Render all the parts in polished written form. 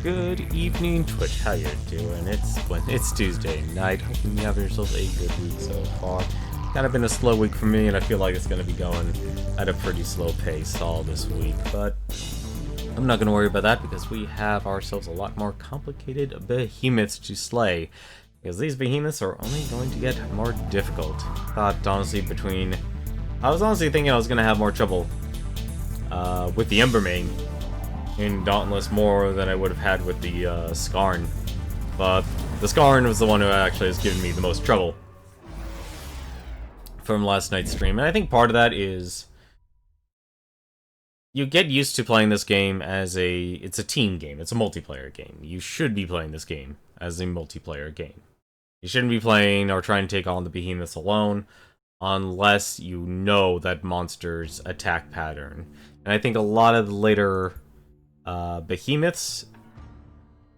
Good evening, Twitch. How you doing? It's Tuesday night. Hoping you have yourself a good week so far. Kind of been a slow week for me, and I feel like it's going to be going at a pretty slow pace all this week. But I'm not going to worry about that because we have ourselves a lot more complicated behemoths to slay. Because these behemoths are only going to get more difficult. I was honestly thinking I was going to have more trouble with the Embermane in Dauntless more than I would have had with the Skarn. But the Skarn was the one who actually has given me the most trouble from last night's stream. And I think part of that is you get used to playing this game as it's a team game. It's a multiplayer game. You should be playing this game as a multiplayer game. You shouldn't be playing or trying to take on the behemoths alone unless you know that monster's attack pattern. And I think a lot of the later behemoths,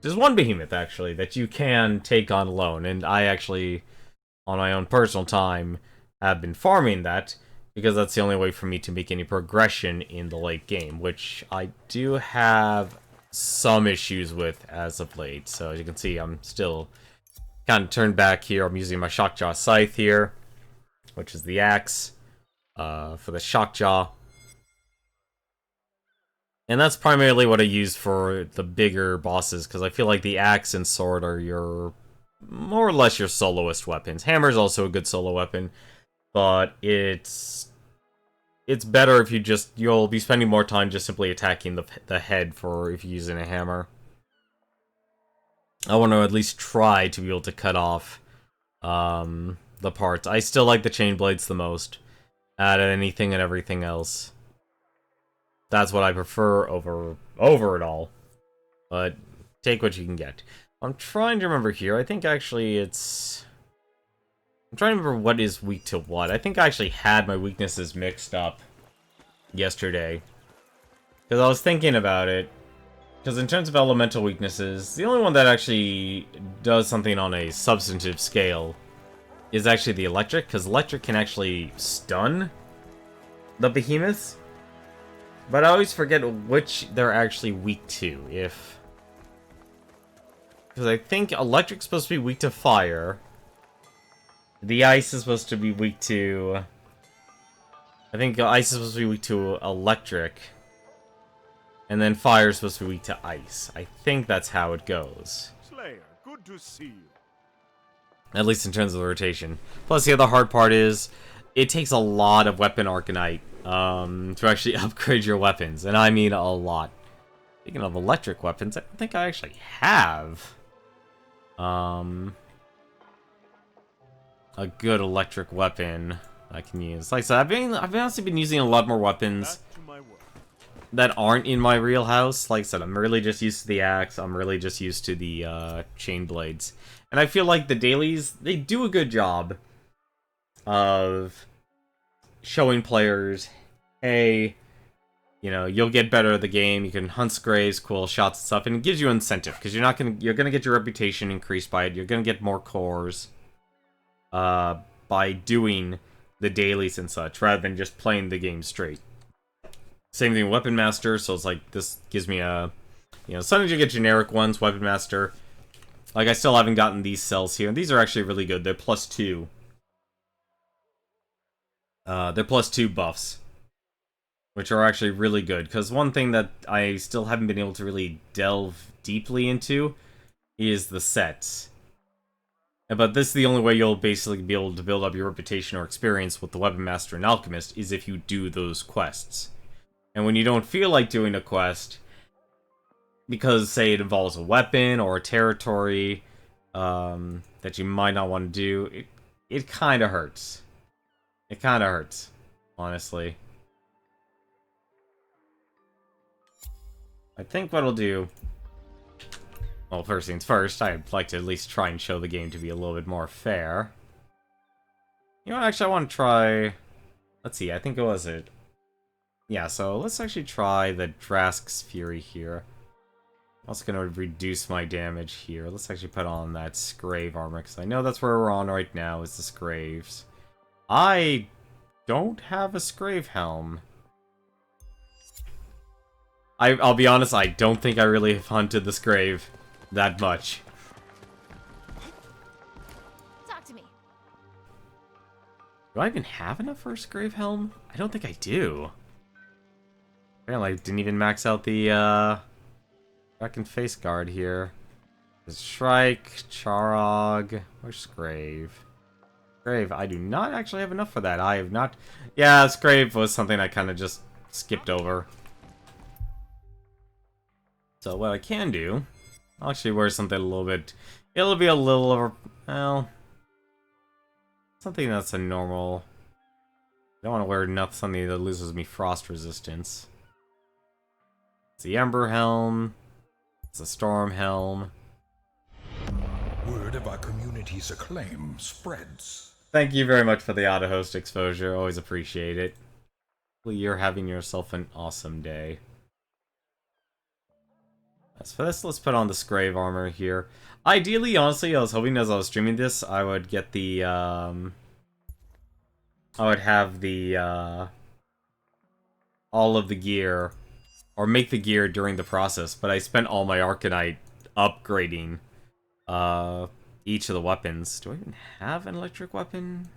there's one behemoth actually that you can take on alone, and I actually, on my own personal time, have been farming that because that's the only way for me to make any progression in the late game, which I do have some issues with as of late. So as you can see, I'm still kind of turned back here. I'm using my Shockjaw Scythe here, which is the axe for the Shockjaw. And that's primarily what I use for the bigger bosses, because I feel like the axe and sword are your, more or less your soloist weapons. Hammer is also a good solo weapon, but it's better if you'll be spending more time just simply attacking the head for if you're using a hammer. I want to at least try to be able to cut off the parts. I still like the chain blades the most out of anything and everything else. That's what I prefer over it all. But take what you can get. I'm trying to remember here. I think actually I'm trying to remember what is weak to what. I think I actually had my weaknesses mixed up yesterday. Because I was thinking about it. Because in terms of elemental weaknesses, the only one that actually does something on a substantive scale is actually the electric. Because electric can actually stun the behemoths. But I always forget which they're actually weak to, because I think electric's supposed to be weak to fire. The ice is supposed to be weak to... I think ice is supposed to be weak to electric. And then fire is supposed to be weak to ice. I think that's how it goes. Slayer, good to see you. At least in terms of the rotation. Plus the other hard part is, it takes a lot of weapon Arcanite to actually upgrade your weapons, and I mean a lot. Speaking of electric weapons, I don't think I actually have a good electric weapon I can use. Like I said, I've honestly been using a lot more weapons that aren't in my real house. Like I said, I'm really just used to the axe. I'm really just used to the chain blades, and I feel like the dailies, they do a good job of showing players, hey, you know, you'll get better at the game, you can hunt Scraves, cool shots and stuff, and it gives you incentive, because you're gonna get your reputation increased by it, you're gonna get more cores by doing the dailies and such, rather than just playing the game straight. Same thing with Weapon Master, so it's like, this gives me a, you know, sometimes you get generic ones, Weapon Master. Like, I still haven't gotten these cells here, and these are actually really good, they're +2. They're +2 buffs, which are actually really good, because one thing that I still haven't been able to really delve deeply into is the sets. But this is the only way you'll basically be able to build up your reputation or experience with the Weapon Master and Alchemist, is if you do those quests. And when you don't feel like doing a quest, because, say, it involves a weapon or a territory that you might not want to do, it kind of hurts. It kind of hurts, honestly. I think what I'll do... Well, first things first, I'd like to at least try and show the game to be a little bit more fair. You know, actually, I want to try... Let's see, I think it was it. Yeah, so let's actually try the Drask's Fury here. I'm also going to reduce my damage here. Let's actually put on that Scrave armor, because I know that's where we're on right now, is the Scraves. I don't have a Scrave helm. I'll be honest, I don't think I really have hunted this grave that much. Talk to me. Do I even have enough for a Grave Helm? I don't think I do. Apparently I didn't even max out the, fucking face guard here. There's Shrike, Charog, where's Grave? Grave, I do not actually have enough for that. I have not... Yeah, Grave was something I kind of just skipped over. So what I can do... I'll actually wear something a little bit... It'll be a little over... Well... Something that's a normal... I don't want to wear something that loses me frost resistance. It's the Ember Helm. It's a Storm Helm. Word of our community's acclaim spreads. Thank you very much for the auto-host exposure. Always appreciate it. Hopefully you're having yourself an awesome day. As for this, let's put on the Scrave armor here. Ideally, honestly, I was hoping as I was streaming this, I would get the, I would have the, all of the gear, or make the gear during the process, but I spent all my Arcanite upgrading, each of the weapons. Do I even have an electric weapon?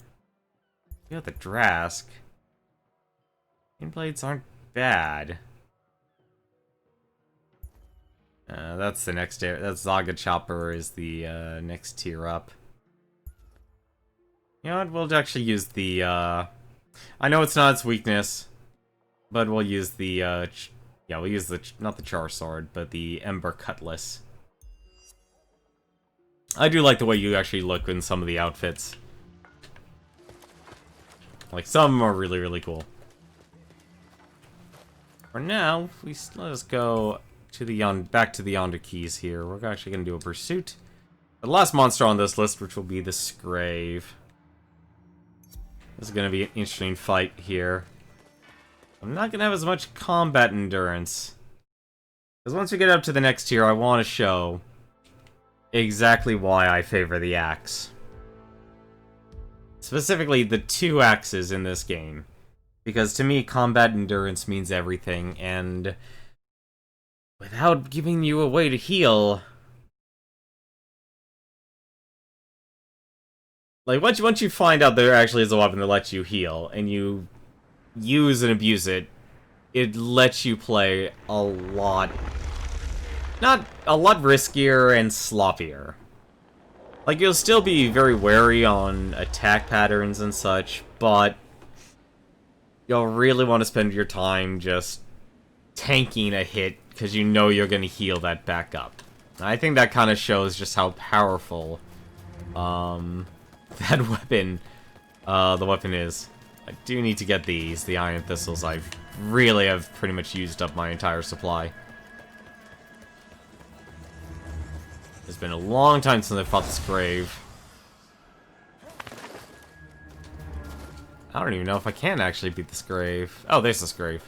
We got the Drask. Blades aren't bad. That's the next tier. That's Zaga Chopper is the next tier up. You know what? We'll actually use the. I know it's not its weakness, but we'll use the. Yeah, we'll use the not the Char Sword, but the Ember Cutlass. I do like the way you actually look in some of the outfits. Like some are really really cool. For now, let us go to the back to the Yonder Keys here. We're actually going to do a pursuit. The last monster on this list, which will be the Scrave. This is going to be an interesting fight here. I'm not going to have as much combat endurance. Because once we get up to the next tier, I want to show exactly why I favor the axe. Specifically, the two axes in this game. Because to me, combat endurance means everything, and without giving you a way to heal... Like, once you find out there actually is a weapon that lets you heal, and you use and abuse it, it lets you play a lot... Not a lot riskier and sloppier. Like, you'll still be very wary on attack patterns and such, but you'll really want to spend your time just tanking a hit because you know you're going to heal that back up. And I think that kind of shows just how powerful that weapon, the weapon is. I do need to get these, the Iron Thistles. I really have pretty much used up my entire supply. It's been a long time since I fought this Grave. I don't even know if I can actually beat this Grave. Oh, there's this Grave.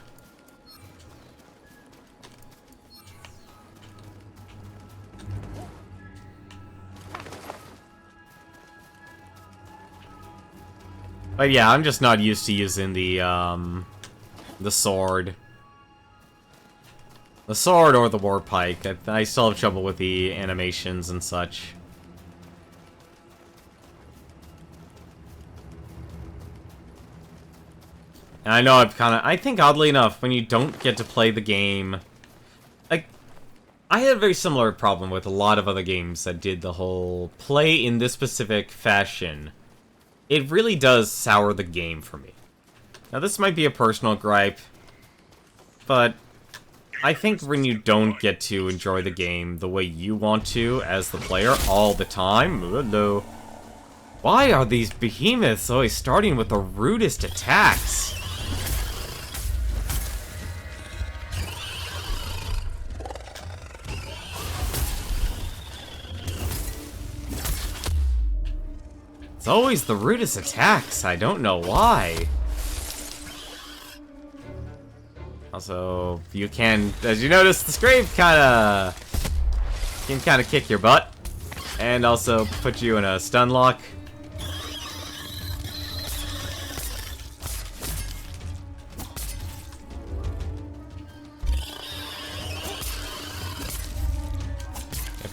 But yeah, I'm just not used to using the sword. The sword or the war pike. I still have trouble with the animations and such. And I know I think oddly enough, when you don't get to play the game... Like, I had a very similar problem with a lot of other games that did the whole play in this specific fashion. It really does sour the game for me. Now this might be a personal gripe, but I think when you don't get to enjoy the game the way you want to as the player all the time... Hello. Why are these behemoths always starting with the rudest attacks? It's always the rudest attacks. I don't know why. Also, you can, as you notice, the Scrave can kick your butt, and also put you in a stun lock.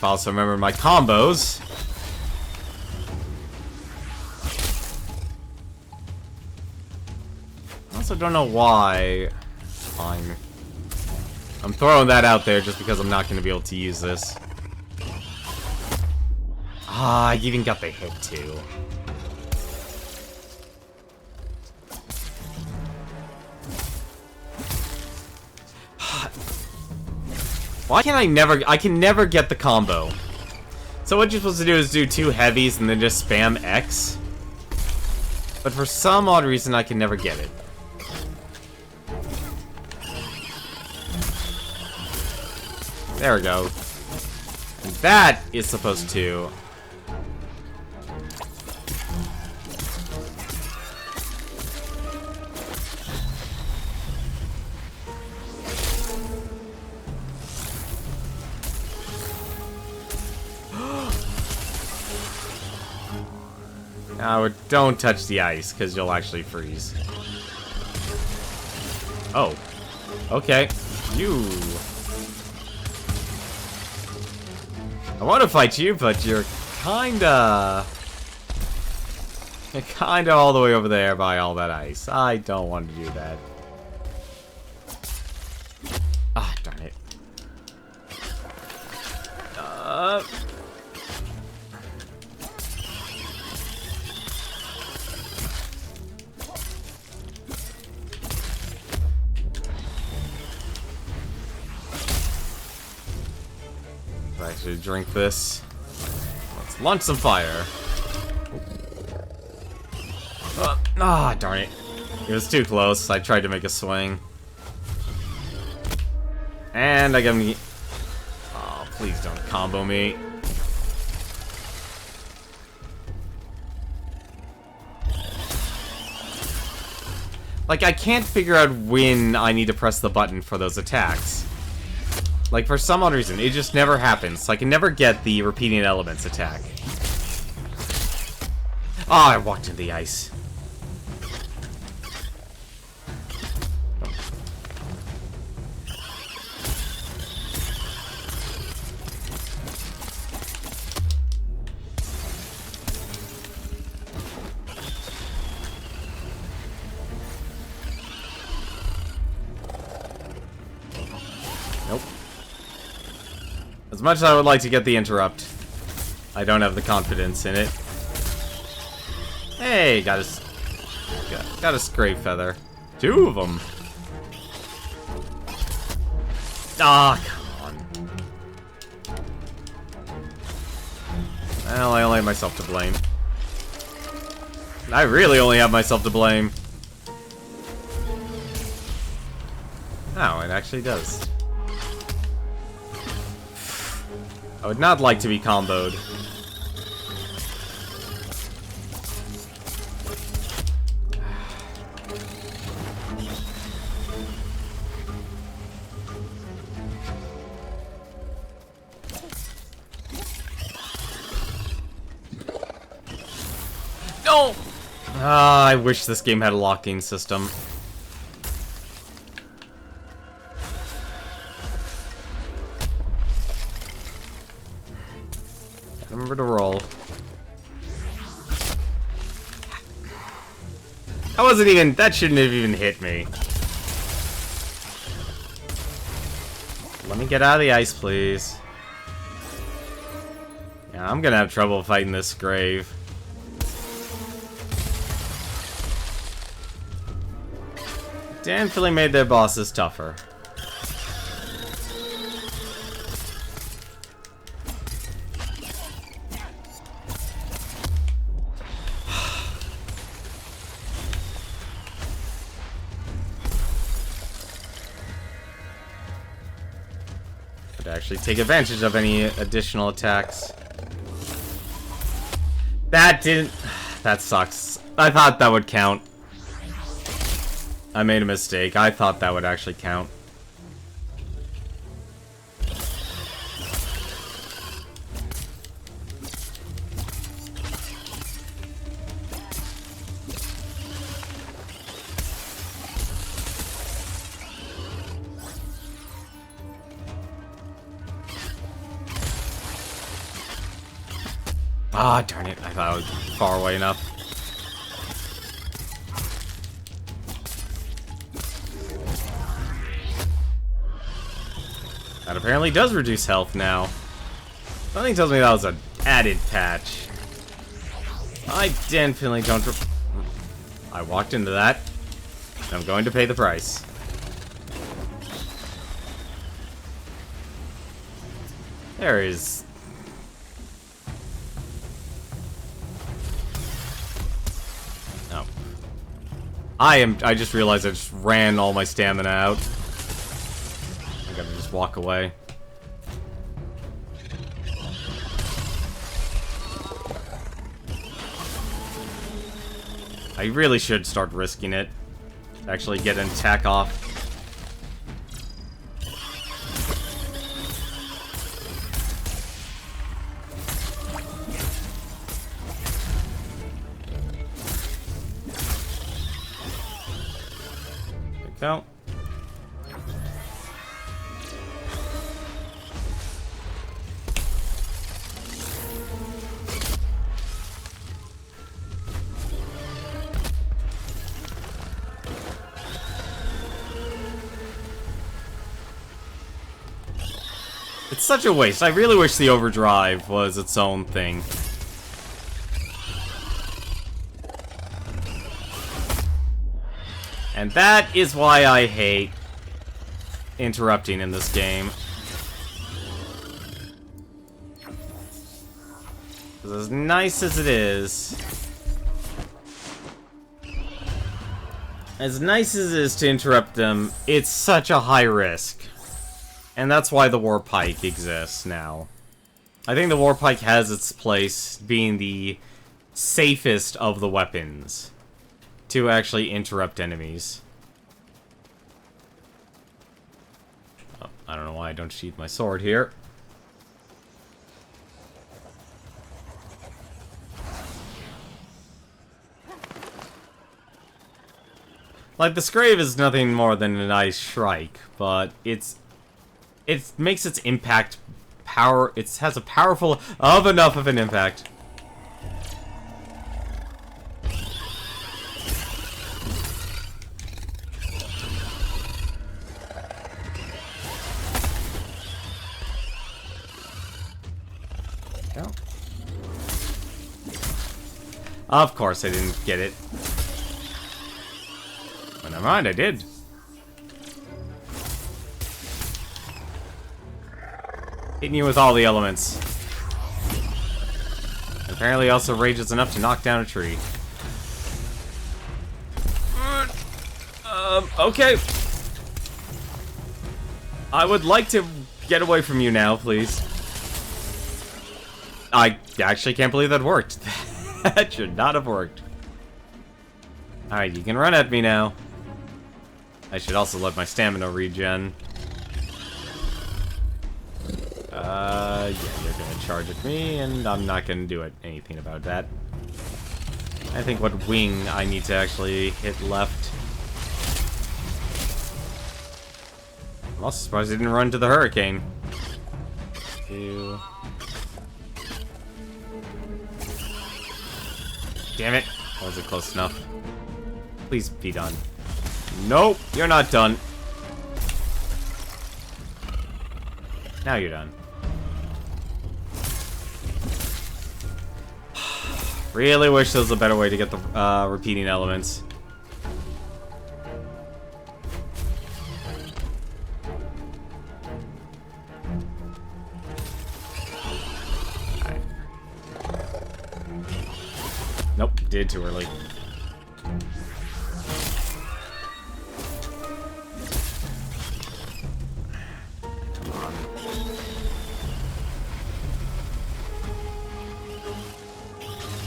if I also remember my combos. I also don't know why. Fine. I'm throwing that out there just because I'm not going to be able to use this. Ah, I even got the hit too. Why can I can never get the combo. So what you're supposed to do is do 2 heavies and then just spam X. But for some odd reason, I can never get it. There we go. And that is supposed to... Now, don't touch the ice, because you'll actually freeze. Oh. Okay. You... I want to fight you, but you're kinda all the way over there by all that ice. I don't want to do that. Ah, darn it. I should drink this. Let's launch some fire. Ah, darn it. It was too close. I tried to make a swing. And I got me. Oh, please don't combo me. Like, I can't figure out when I need to press the button for those attacks. Like, for some odd reason, it just never happens. So I can never get the repeating elements attack. Oh, I walked into the ice. Nope. As much as I would like to get the interrupt, I don't have the confidence in it. Hey, got a scrape feather. 2 of them. Ah, come on. Well, I only have myself to blame. I really only have myself to blame. Oh, it actually does. I would not like to be comboed. No! Ah, I wish this game had a lock-in system. Remember to roll. That shouldn't have even hit me. Let me get out of the ice, please. Yeah, I'm gonna have trouble fighting this grave. Definitely made their bosses tougher. Could actually take advantage of any additional attacks. That didn't... That sucks. I thought that would count. I made a mistake. I thought that would actually count. Ah, darn it. I thought I was far away enough. That apparently does reduce health now. Something tells me that was an added patch. I definitely don't... I walked into that. And I'm going to pay the price. There is... Oh. I just realized I just ran all my stamina out. I gotta just walk away. I really should start risking it. Actually get an attack off. There we go. It's such a waste. I really wish the overdrive was its own thing. And that is why I hate interrupting in this game. Because as nice as it is... As nice as it is to interrupt them, it's such a high risk. And that's why the War Pike exists now. I think the War Pike has its place being the safest of the weapons to actually interrupt enemies. Oh, I don't know why I don't sheath my sword here. Like, the Scrave is nothing more than a nice Shrike, but it makes its impact power. It has a powerful enough of an impact. Go. Of course, I didn't get it. But never mind, I did. Hitting you with all the elements. Apparently also rages enough to knock down a tree. Okay. I would like to get away from you now, please. I actually can't believe that worked. That should not have worked. Alright, you can run at me now. I should also let my stamina regen. Yeah, you're gonna charge at me, and I'm not gonna do anything about that. I think what wing I need to actually hit left. I'm also surprised I didn't run to the hurricane. Ew. Damn it. Wasn't close enough. Please be done. Nope, you're not done. Now you're done. Really wish there was a better way to get the repeating elements. Right. Nope, did too early.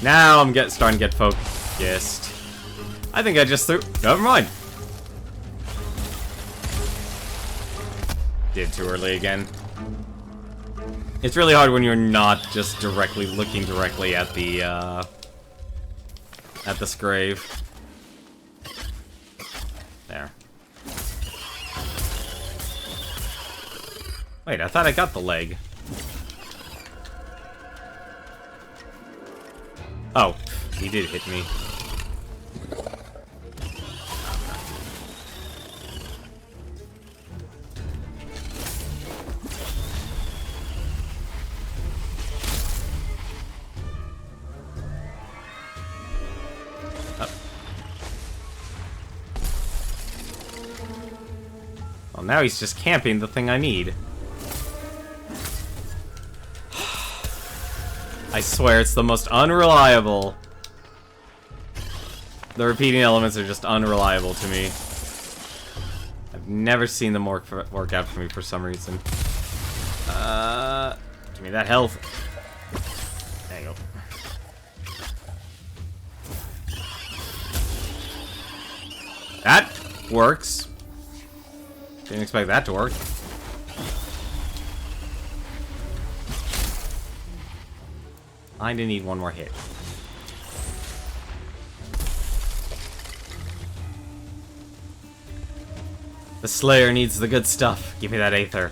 Now I'm starting to get focused. I think I just threw... Never mind. Did too early again. It's really hard when you're not just looking directly at the Scrave. There. Wait, I thought I got the leg. Oh, he did hit me. Well, now he's just camping the thing I need. I swear, it's the most unreliable. The repeating elements are just unreliable to me. I've never seen them work out for me for some reason. Give me that health. There you go. That works. Didn't expect that to work. I need one more hit. The Slayer needs the good stuff. Give me that Aether.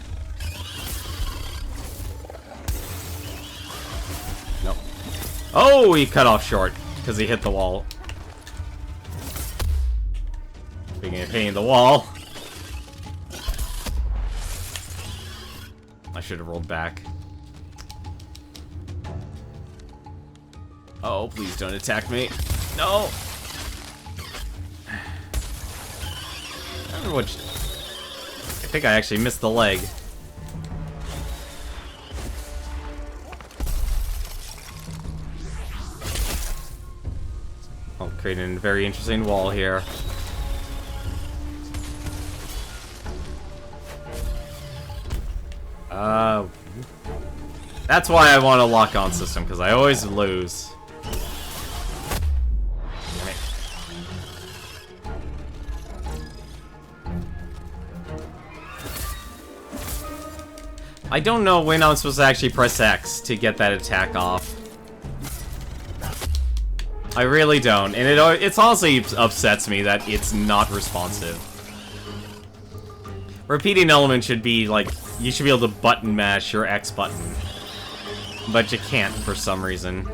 Nope. Oh, he cut off short because he hit the wall. Speaking of hitting the wall, I should have rolled back. Oh, please don't attack me. No! I don't know what. I think I actually missed the leg. Oh, creating a very interesting wall here. That's why I want a lock-on system, because I always lose. Damn it. I don't know when I'm supposed to actually press X to get that attack off. I really don't, and it's honestly upsets me that it's not responsive. Repeating element should be like, you should be able to button mash your X button. But you can't for some reason.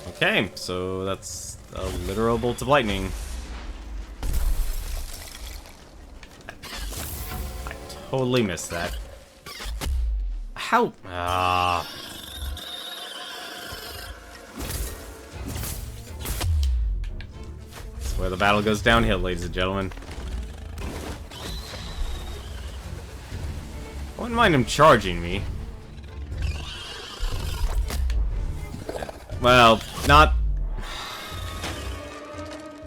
Okay, so that's a literal bolt of lightning. I totally missed that. How? That's where the battle goes downhill, ladies and gentlemen. I wouldn't mind him charging me. Well, not...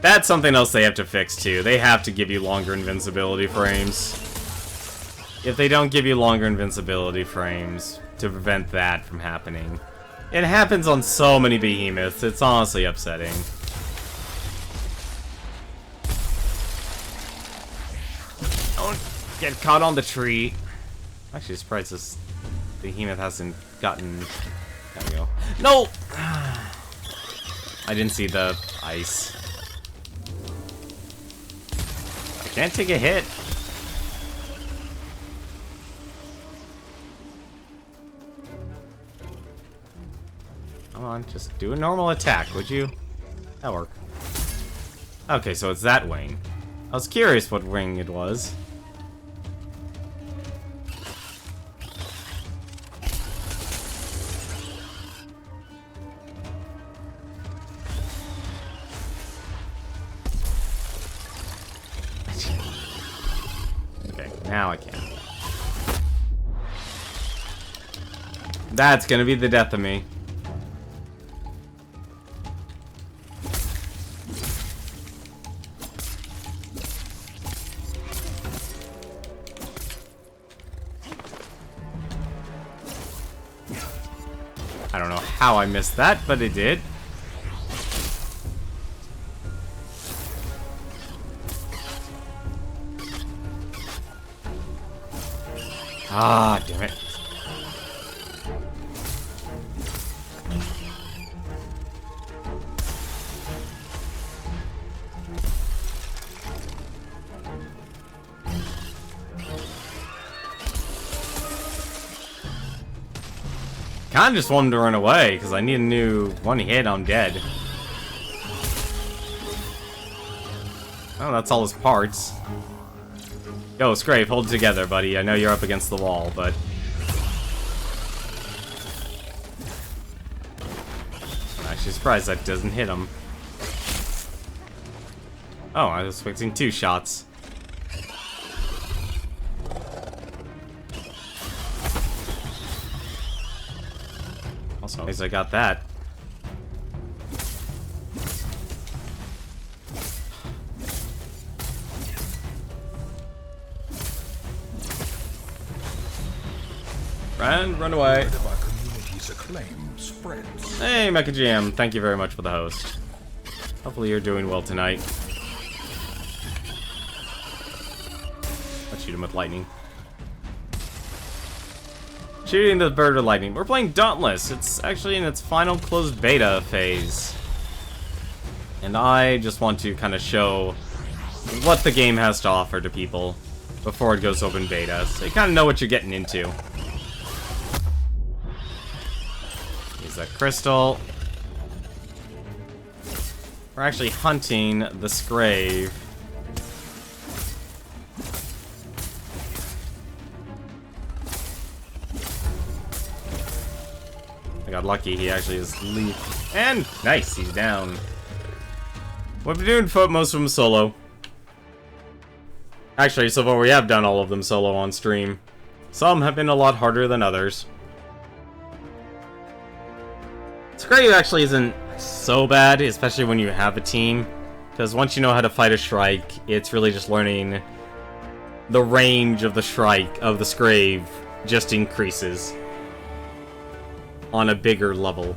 That's something else they have to fix, too. They have to give you longer invincibility frames. If they don't give you longer invincibility frames to prevent that from happening. It happens on so many behemoths, it's honestly upsetting. Don't get caught on the tree. I'm actually surprised this behemoth hasn't gotten... There we go. No! I didn't see the ice. I can't take a hit. Come on, just do a normal attack, would you? That'll work. Okay, so it's that wing. I was curious what wing it was. Now I can. That's gonna be the death of me. I don't know how I missed that, but it did. Ah, damn it. Kinda just want him to run away, because I need a new one hit, I'm dead. Oh, that's all his parts. Yo, Scrape, hold it together, buddy. I know you're up against the wall, but... I'm actually surprised that doesn't hit him. Oh, I was expecting 2 shots. Also, at least I got that. Run away. Word of our community's acclaim spreads. Hey, Mecha Jam, thank you very much for the host. Hopefully you're doing well tonight. Let's shoot him with lightning. Shooting the bird with lightning. We're playing Dauntless. It's actually in its final closed beta phase. And I just want to kind of show what the game has to offer to people before it goes open beta, so you kind of know what you're getting into. Use that crystal. We're actually hunting the Scrave. I got lucky, he actually just leaped. And nice, he's down. We've been doing most of them solo. Actually, so far we have done all of them solo on stream. Some have been a lot harder than others. Scrave actually isn't so bad, especially when you have a team. Because once you know how to fight a Shrike, it's really just learning the range of the Shrike, of the Scrave, just increases on a bigger level.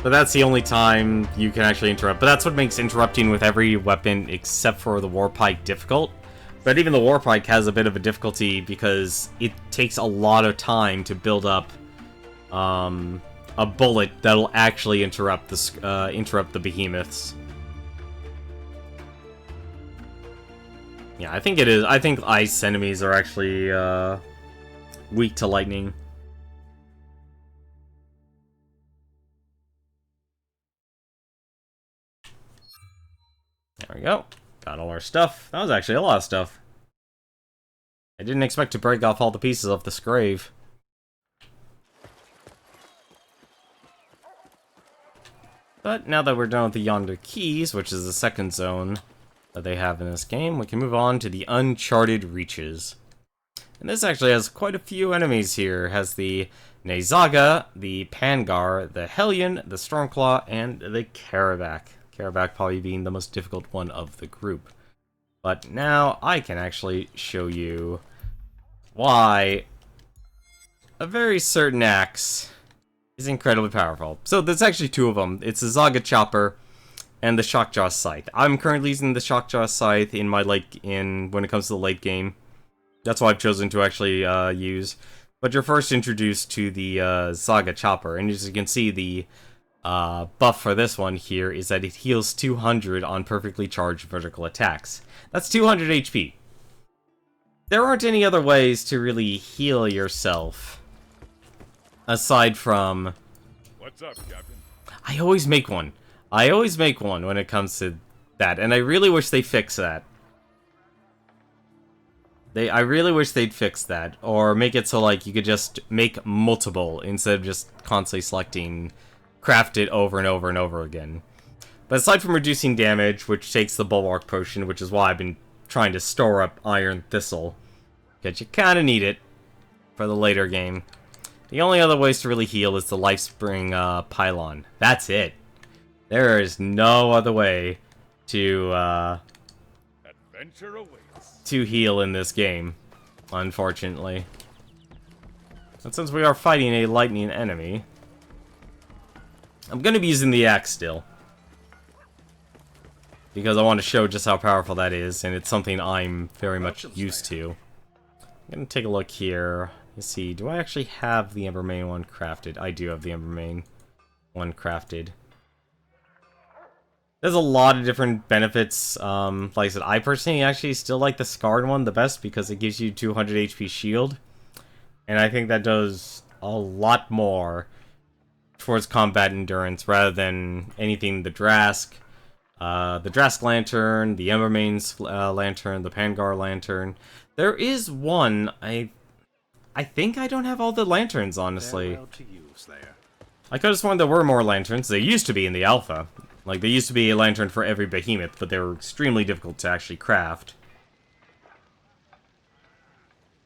But that's the only time you can actually interrupt. But that's what makes interrupting with every weapon except for the Warpike difficult. But even the Warpike has a bit of a difficulty because it takes a lot of time to build up a bullet that'll actually interrupt the Behemoths. Yeah, I think it is. I think ice enemies are actually weak to lightning. There we go. Got all our stuff. That was actually a lot of stuff. I didn't expect to break off all the pieces of the Scrave. But now that we're done with the Yonder Keys, which is the second zone that they have in this game, we can move on to the Uncharted Reaches. And this actually has quite a few enemies here. It has the Nezaga, the Pangar, the Hellion, the Stormclaw, and the Karabac. Karabac probably being the most difficult one of the group. But now I can actually show you why a very certain axe is incredibly powerful. So there's actually 2 of them. It's the Zaga Chopper and the Shockjaw Scythe. I'm currently using the Shockjaw Scythe in my when it comes to the late game. That's what I've chosen to actually use. But you're first introduced to the Zaga Chopper, and as you can see, the buff for this one here is that it heals 200 on perfectly charged vertical attacks. That's 200 HP. There aren't any other ways to really heal yourself aside from... What's up, Captain? I always make one. I always make one when it comes to that, and I really wish they fix that. I really wish they'd fix that, or make it so like you could just make multiple instead of just constantly selecting craft it over and over and over again. But aside from reducing damage, which takes the Bulwark Potion, which is why I've been trying to store up Iron Thistle, because you kind of need it for the later game. The only other ways to really heal is the Lifespring Pylon. That's it. There is no other way to Adventure awaits. to heal in this game, unfortunately. And since we are fighting a lightning enemy, I'm going to be using the axe still, because I want to show just how powerful that is, and it's something I'm very much used to. I'm going to take a look here. Let's see, do I actually have the Embermane one crafted? I do have the Embermane one crafted. There's a lot of different benefits. Like I said, I personally actually still like the Scarred one the best because it gives you 200 HP shield. And I think that does a lot more towards combat endurance rather than anything the Drask Lantern, the Embermane's Lantern, the Pangar Lantern. There is one, I think I don't have all the lanterns, honestly. Farewell to you, Slayer. I could have sworn there were more lanterns. They used to be in the alpha. Like, there used to be a lantern for every behemoth, but they were extremely difficult to actually craft.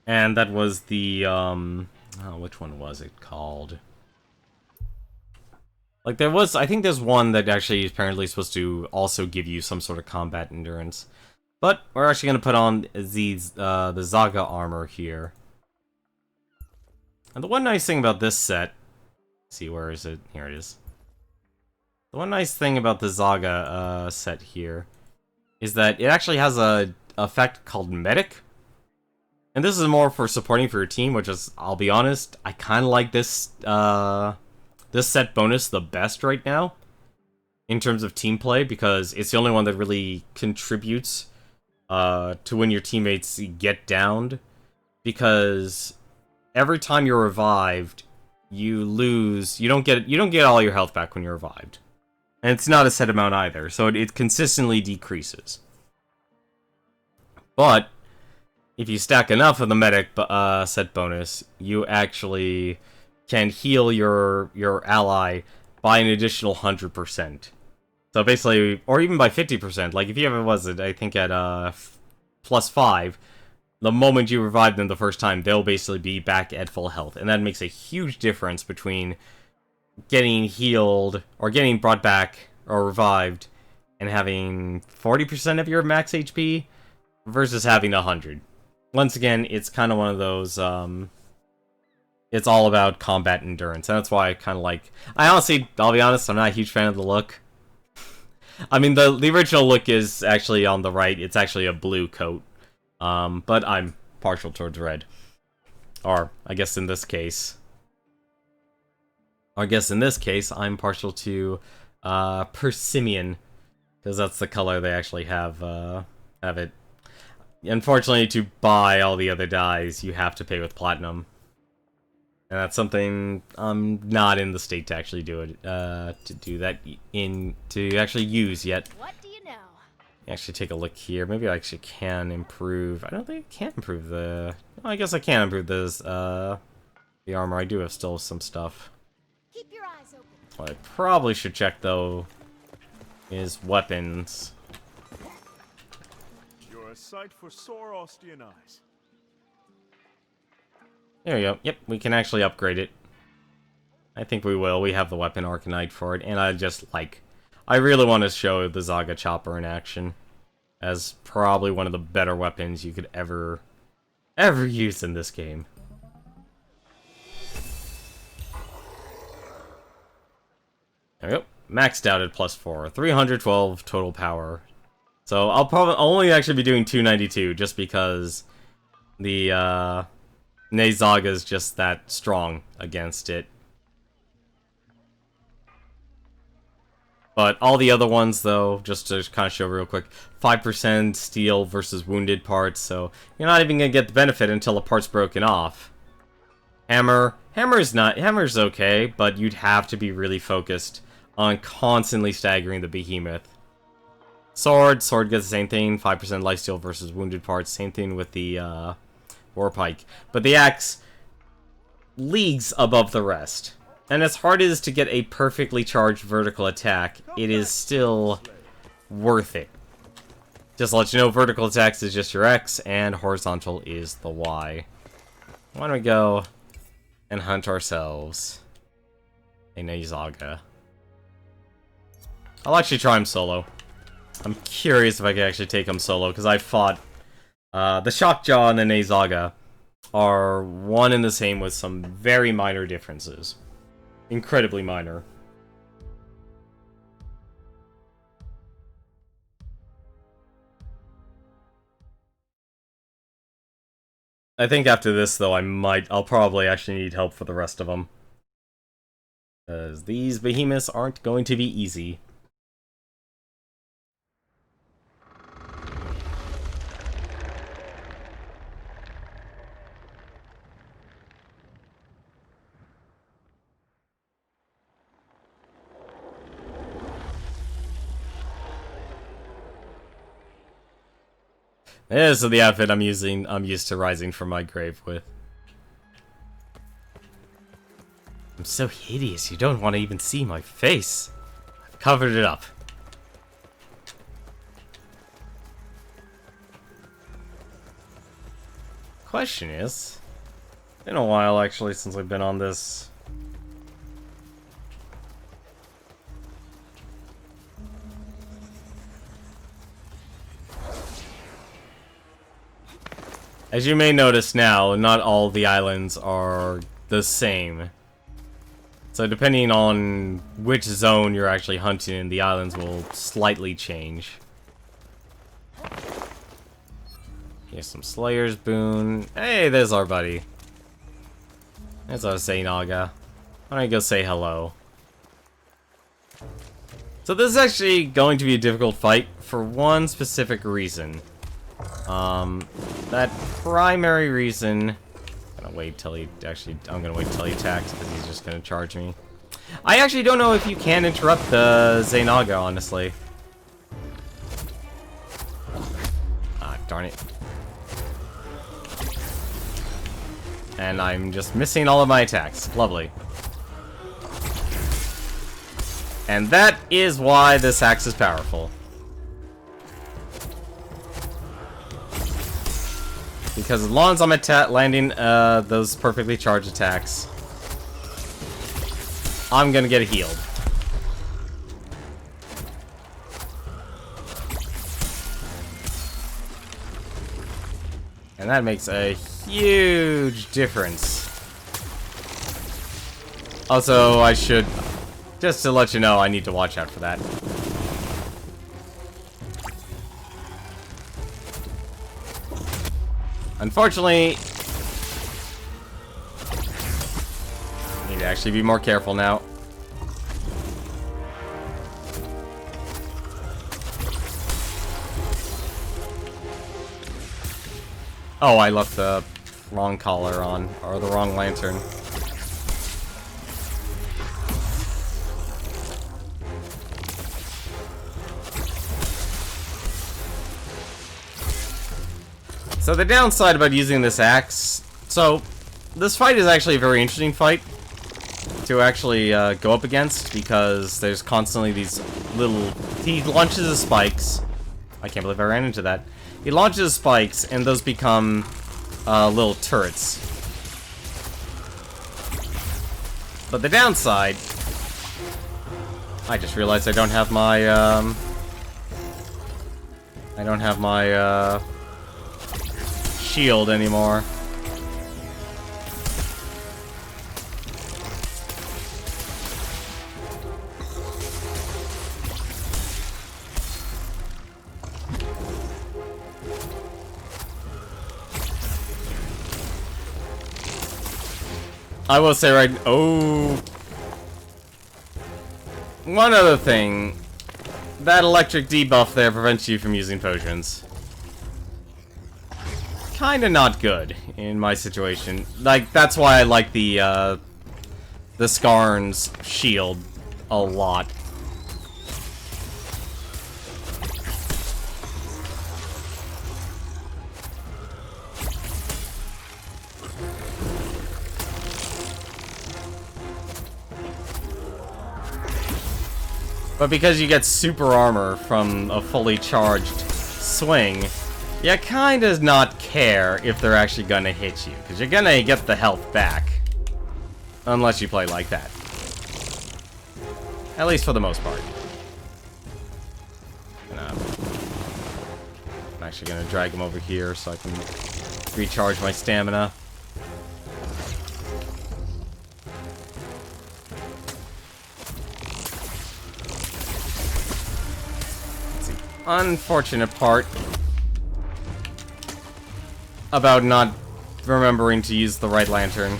And that was the, oh, which one was it called? Like, there was, I think there's one that actually is apparently supposed to also give you some sort of combat endurance. But we're actually going to put on the Zaga armor here. And the one nice thing about this set... see, where is it? Here it is. The one nice thing about the Zaga set here is that it actually has a effect called Medic. And this is more for supporting for your team, which is, I'll be honest, I kind of like this set bonus the best right now in terms of team play, because it's the only one that really contributes to when your teammates get downed, because every time you're revived, you lose, you don't get all your health back when you're revived. And it's not a set amount either, so it consistently decreases. But if you stack enough of the medic set bonus, you actually can heal your ally by an additional 100%. So basically, or even by 50%. Like, if you ever was it, I think at +5, the moment you revive them the first time, they'll basically be back at full health. And that makes a huge difference between getting healed, or getting brought back, or revived, and having 40% of your max HP, versus having 100. Once again, it's kind of one of those, it's all about combat endurance, and that's why I kind of like... I honestly, I'll be honest, I'm not a huge fan of the look. I mean, the original look is actually on the right, it's actually a blue coat. But I'm partial towards red. Or, I guess in this case... I'm partial to, Persimmon. Because that's the color they actually have it. Unfortunately, to buy all the other dyes, you have to pay with platinum. And that's something I'm not in the state to actually do it, to actually use yet. What do you know? Actually, take a look here. Maybe I actually can improve. I don't think I can improve the... Well, I guess I can improve this, the armor. I do have still some stuff. Keep your eyes open. What I probably should check, though, is weapons. You're a sight for sore Austrian eyes. There we go. Yep, we can actually upgrade it. I think we will. We have the weapon Arcanite for it, and I really want to show the Zaga Chopper in action as probably one of the better weapons you could ever use in this game. There we go. Maxed out at +4. 312 total power. So I'll probably only actually be doing 292 just because the Zaga is just that strong against it. But all the other ones, though, just to kind of show real quick, 5% steel versus wounded parts, so you're not even going to get the benefit until the part's broken off. Hammer's okay, but you'd have to be really focused on constantly staggering the behemoth. Sword gets the same thing, 5% lifesteal versus wounded parts, same thing with the Warpike. But the axe, leagues above the rest. And as hard as to get a perfectly charged vertical attack, it is still worth it. Just to let you know, vertical attacks is just your X, and horizontal is the Y. Why don't we go and hunt ourselves a Zaga? I'll actually try him solo. I'm curious if I can actually take him solo, because I fought... the Shockjaw and the Nezaga are one and the same with some very minor differences. Incredibly minor. I think after this, though, I'll probably actually need help for the rest of them. Because these behemoths aren't going to be easy. This is the outfit I'm used to rising from my grave with. I'm so hideous, you don't want to even see my face. I've covered it up. Question is, been a while actually since I've been on this. As you may notice now, not all the islands are the same. So depending on which zone you're actually hunting in, the islands will slightly change. Here's some Slayer's Boon. Hey, there's our buddy. There's our Xaynaga. Why don't I go say hello? So this is actually going to be a difficult fight for one specific reason. That primary reason... I'm gonna wait till he attacks, because he's just gonna charge me. I actually don't know if you can interrupt the Xaynaga, honestly. Ah, darn it. And I'm just missing all of my attacks. Lovely. And that is why this axe is powerful. Because as long as I'm landing those perfectly charged attacks, I'm gonna get healed. And that makes a huge difference. Also, I should, just to let you know, I need to watch out for that. Unfortunately, I need to actually be more careful now. Oh, I left the wrong collar on, or the wrong lantern. So the downside about using this axe... So, this fight is actually a very interesting fight to actually go up against, because there's constantly these little... He launches his spikes. I can't believe I ran into that. He launches spikes, and those become little turrets. But the downside... I just realized I don't have my... I don't have my... shield anymore. I will say right... Oh... One other thing. That electric debuff there prevents you from using potions. Kinda not good in my situation. Like, that's why I like the Skarn's shield a lot. But because you get super armor from a fully charged swing, you kinda not care if they're actually gonna hit you, because you're gonna get the health back. Unless you play like that. At least for the most part. And, I'm actually gonna drag him over here so I can recharge my stamina. That's the unfortunate part about not remembering to use the right lantern.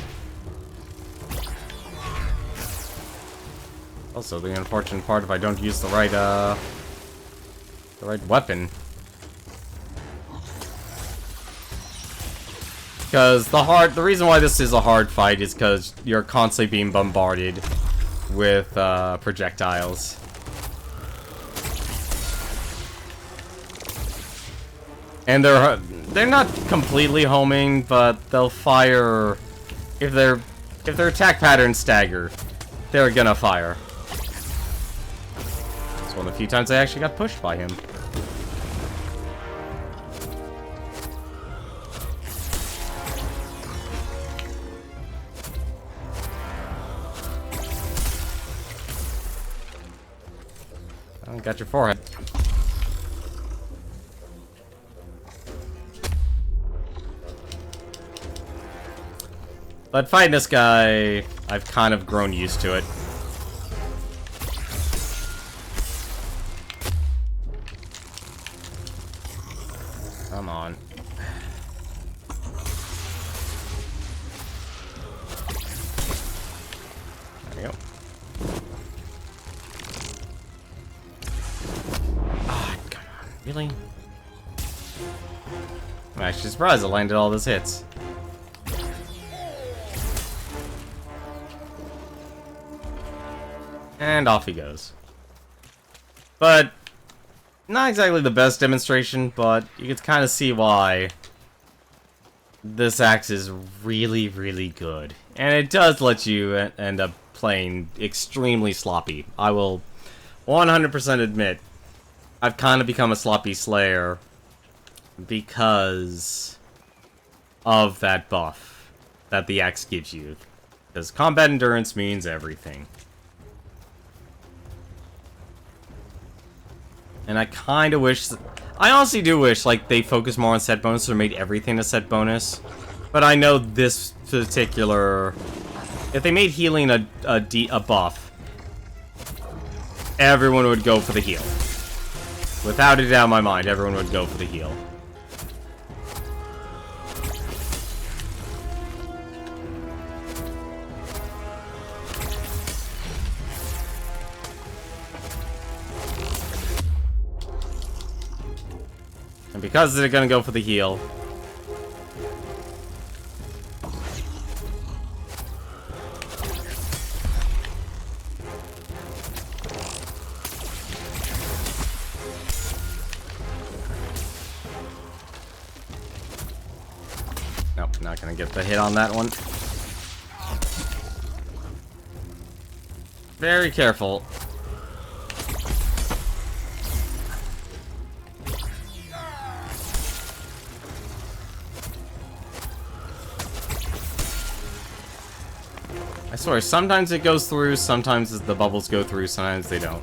Also, the unfortunate part if I don't use the right weapon. Because the reason why this is a hard fight is because you're constantly being bombarded with projectiles. And they're not completely homing, but they'll fire if their attack patterns stagger. They're gonna fire. It's one of the few times I actually got pushed by him. Oh, got your forehead. But fighting this guy, I've kind of grown used to it. Come on. There we go. Ah, come on. Really? I'm actually surprised I landed all those hits. And off he goes. But not exactly the best demonstration, but you can kind of see why this axe is really, really good. And it does let you end up playing extremely sloppy. I will 100% admit, I've kind of become a sloppy slayer because of that buff that the axe gives you. Because combat endurance means everything. And I kind of wish... I honestly do wish, like, they focused more on set bonus or made everything a set bonus. But I know this particular... If they made healing a buff, everyone would go for the heal. Without a doubt in my mind, everyone would go for the heal. And because they're gonna go for the heal, nope, not gonna get the hit on that one. Very careful. I swear, sometimes it goes through, sometimes the bubbles go through, sometimes they don't.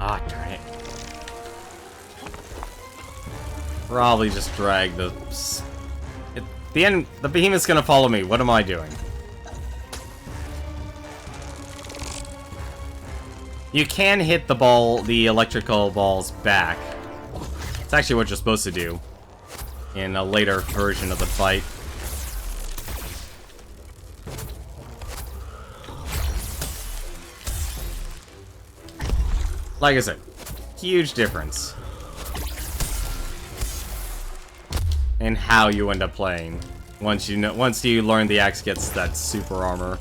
Ah, darn it. Probably just drag the... The Behemoth's gonna follow me. What am I doing? You can hit the ball, the electrical balls back. It's actually what you're supposed to do in a later version of the fight. Like I said, huge difference in how you end up playing once you learn the axe gets that super armor.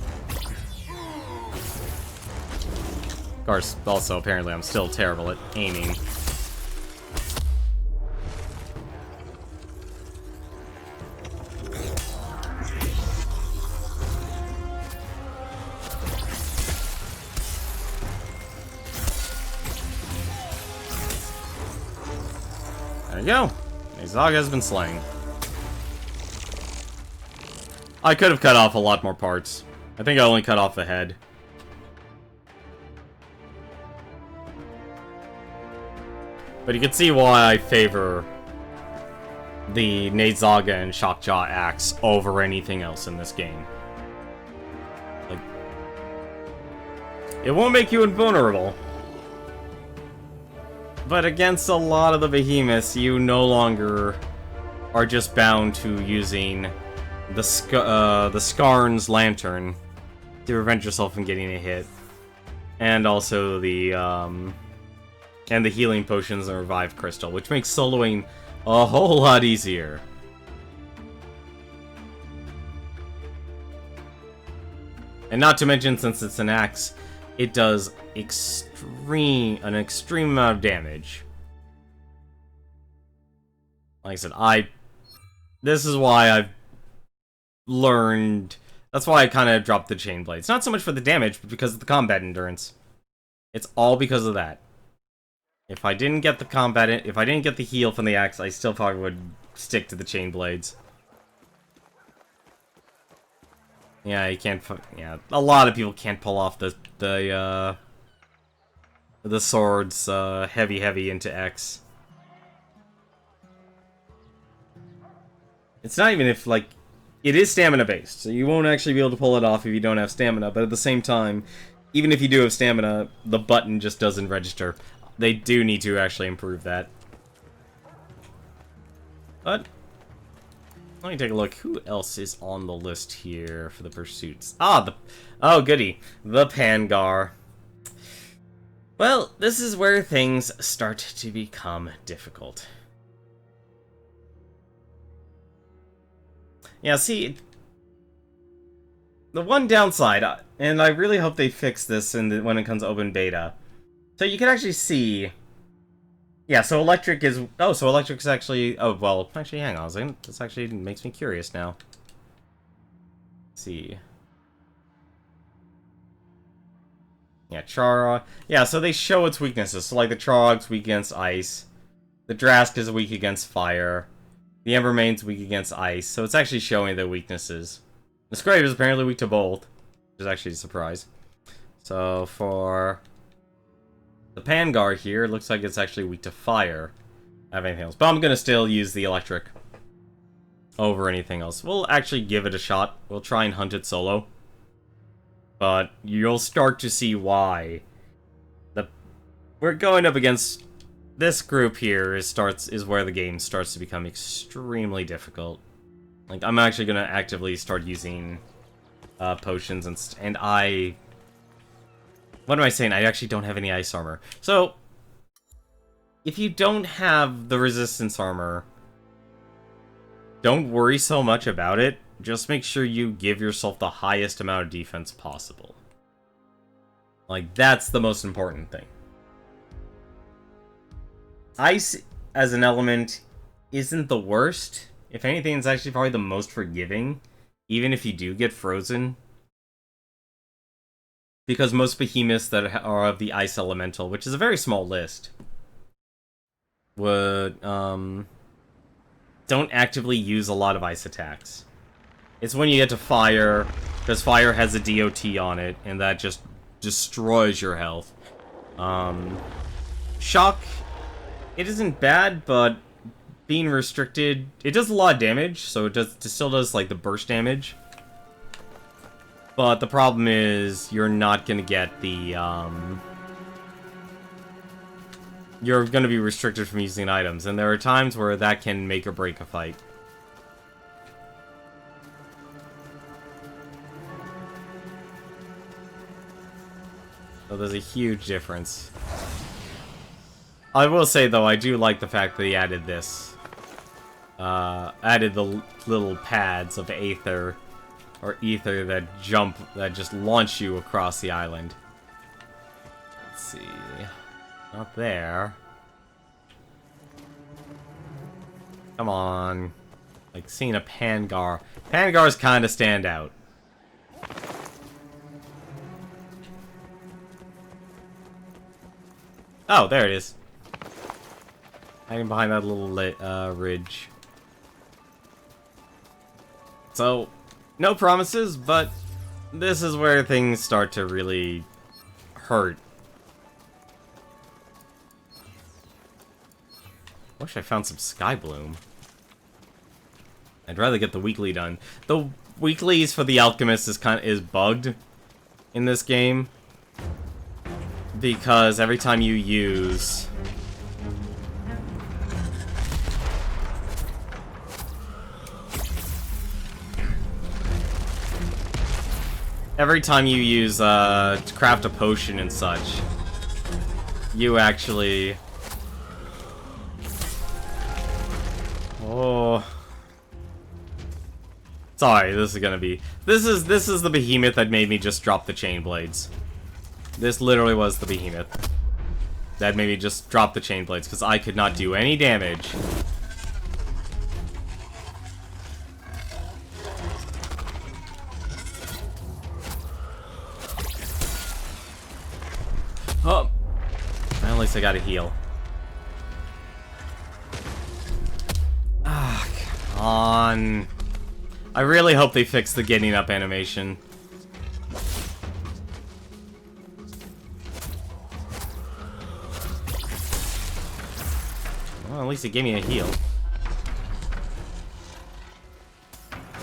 Of course, also apparently I'm still terrible at aiming. There you go. Zaga has been slain. I could have cut off a lot more parts. I think I only cut off the head. But you can see why I favor the Zaga and Shockjaw axe over anything else in this game. Like, it won't make you invulnerable. But against a lot of the Behemoths, you no longer are just bound to using the Skarn's Lantern to prevent yourself from getting a hit. And also the And the healing potions and revive crystal, which makes soloing a whole lot easier. And not to mention, since it's an axe, it does an extreme amount of damage. Like I said, this is why I've learned... That's why I kind of dropped the chain blades. Not so much for the damage, but because of the combat endurance. It's all because of that. If I didn't get the heal from the axe, I still probably would stick to the chain blades. Yeah, you can't. Yeah, a lot of people can't pull off the swords heavy into X. It's not even if like it is stamina based, so you won't actually be able to pull it off if you don't have stamina. But at the same time, even if you do have stamina, the button just doesn't register. They do need to actually improve that. But let me take a look. Who else is on the list here for the pursuits? Oh, goody. The Pangar. Well, this is where things start to become difficult. Yeah, see, the one downside, and I really hope they fix this when it comes to open beta. So you can actually see... Yeah, so electric is... Oh, so electric's actually... Oh, well, actually, hang on a second. This actually makes me curious now. Let's see. Yeah, Charog. Yeah, so they show its weaknesses. So, like, the Charog's weak against ice. The Drask is weak against fire. The Embermane's weak against ice. So it's actually showing their weaknesses. The Scrave is apparently weak to both, which is actually a surprise. So, for... the Pangar here, it looks like it's actually weak to fire. I have anything else. But I'm going to still use the electric over anything else. We'll actually give it a shot. We'll try and hunt it solo. But you'll start to see why. We're going up against this group here is where the game starts to become extremely difficult. Like, I'm actually going to actively start using potions and I... What am I saying? I actually don't have any ice armor. So, if you don't have the resistance armor, don't worry so much about it. Just make sure you give yourself the highest amount of defense possible. Like, that's the most important thing. Ice, as an element, isn't the worst. If anything, it's actually probably the most forgiving. Even if you do get frozen. Because most behemoths that are of the ice elemental, which is a very small list, would, don't actively use a lot of ice attacks. It's when you get to fire, because fire has a DOT on it, and that just destroys your health. Shock, it isn't bad, but being restricted, it does a lot of damage, so it still does, like, the burst damage. But the problem is, you're not gonna get the, you're gonna be restricted from using items, and there are times where that can make or break a fight. So there's a huge difference. I will say, though, I do like the fact that he added this. Added the little pads of Aether, or Ether that just launch you across the island. Let's see. Not there. Come on. Like, seeing a Pangar. Pangars kind of stand out. Oh, there it is. Hiding behind that little ridge. So, no promises, but this is where things start to really hurt. Wish I found some Sky Bloom. I'd rather get the weekly done. The weeklies for the Alchemist is bugged in this game. Because every time you use... to craft a potion and such, you actually... Oh... Sorry, this is gonna be... This is the behemoth that made me just drop the chain blades. This literally was the behemoth that made me just drop the chain blades, because I could not do any damage. Oh! Well, at least I got a heal. Ah, come on. I really hope they fix the getting up animation. Well, at least it gave me a heal.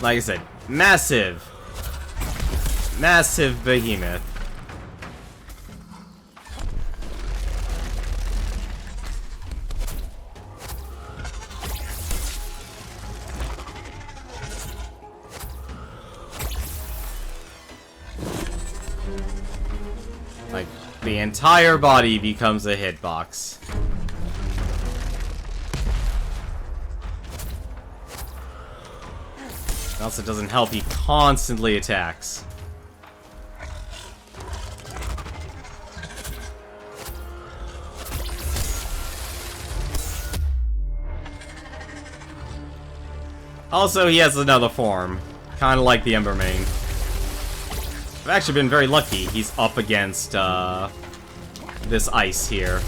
Like I said, massive behemoth. Like, the entire body becomes a hitbox. It also doesn't help, he constantly attacks. Also, he has another form, kind of like the Embermane. I've actually been very lucky. He's up against this ice here.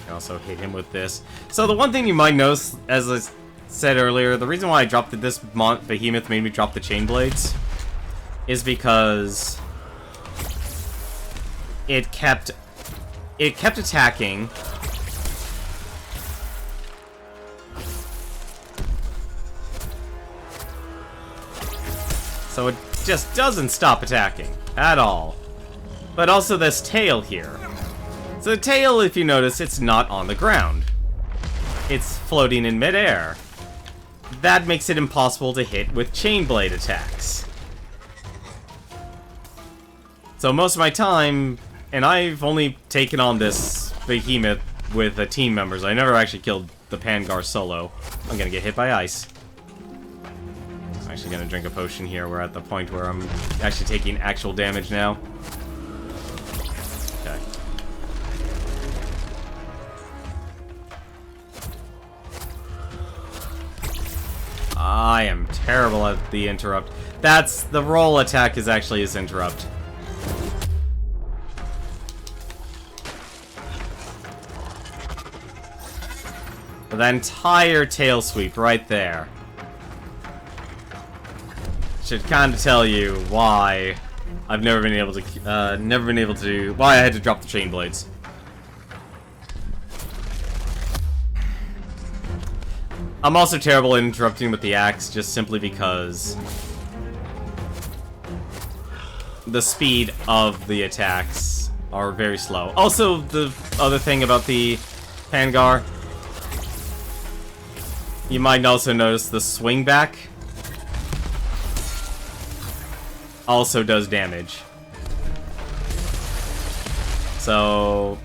Can also hit him with this. So the one thing you might notice, as I said earlier, the reason why I dropped this behemoth made me drop the chain blades is because it kept attacking. So it just doesn't stop attacking at all. But also this tail here. So the tail, if you notice, it's not on the ground. It's floating in midair. That makes it impossible to hit with chain blade attacks. So most of my time, and I've only taken on this behemoth with team members. I never actually killed the Pangar solo. I'm gonna get hit by ice. I'm actually gonna drink a potion here. We're at the point where I'm actually taking actual damage now. Okay. I am terrible at the interrupt. That's the roll attack is actually his interrupt. The entire tail sweep right there should kind of tell you why I've never been able to, why I had to drop the chain blades. I'm also terrible at interrupting with the axe, just simply because the speed of the attacks are very slow. Also, the other thing about the Pangar, you might also notice the swing back also does damage. So,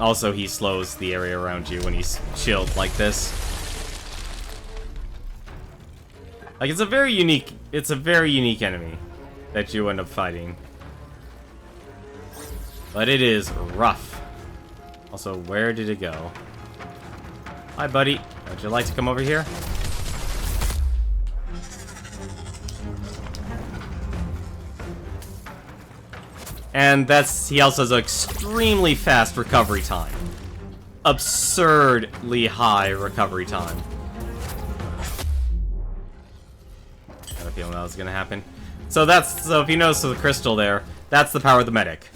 also he slows the area around you when he's chilled like this. Like, it's a very unique enemy that you end up fighting. But it is rough. Also, where did it go? Hi, buddy. Would you like to come over here? And he also has an extremely fast recovery time. Absurdly high recovery time. I had a feeling that was gonna happen. So if you notice the crystal there, that's the power of the medic.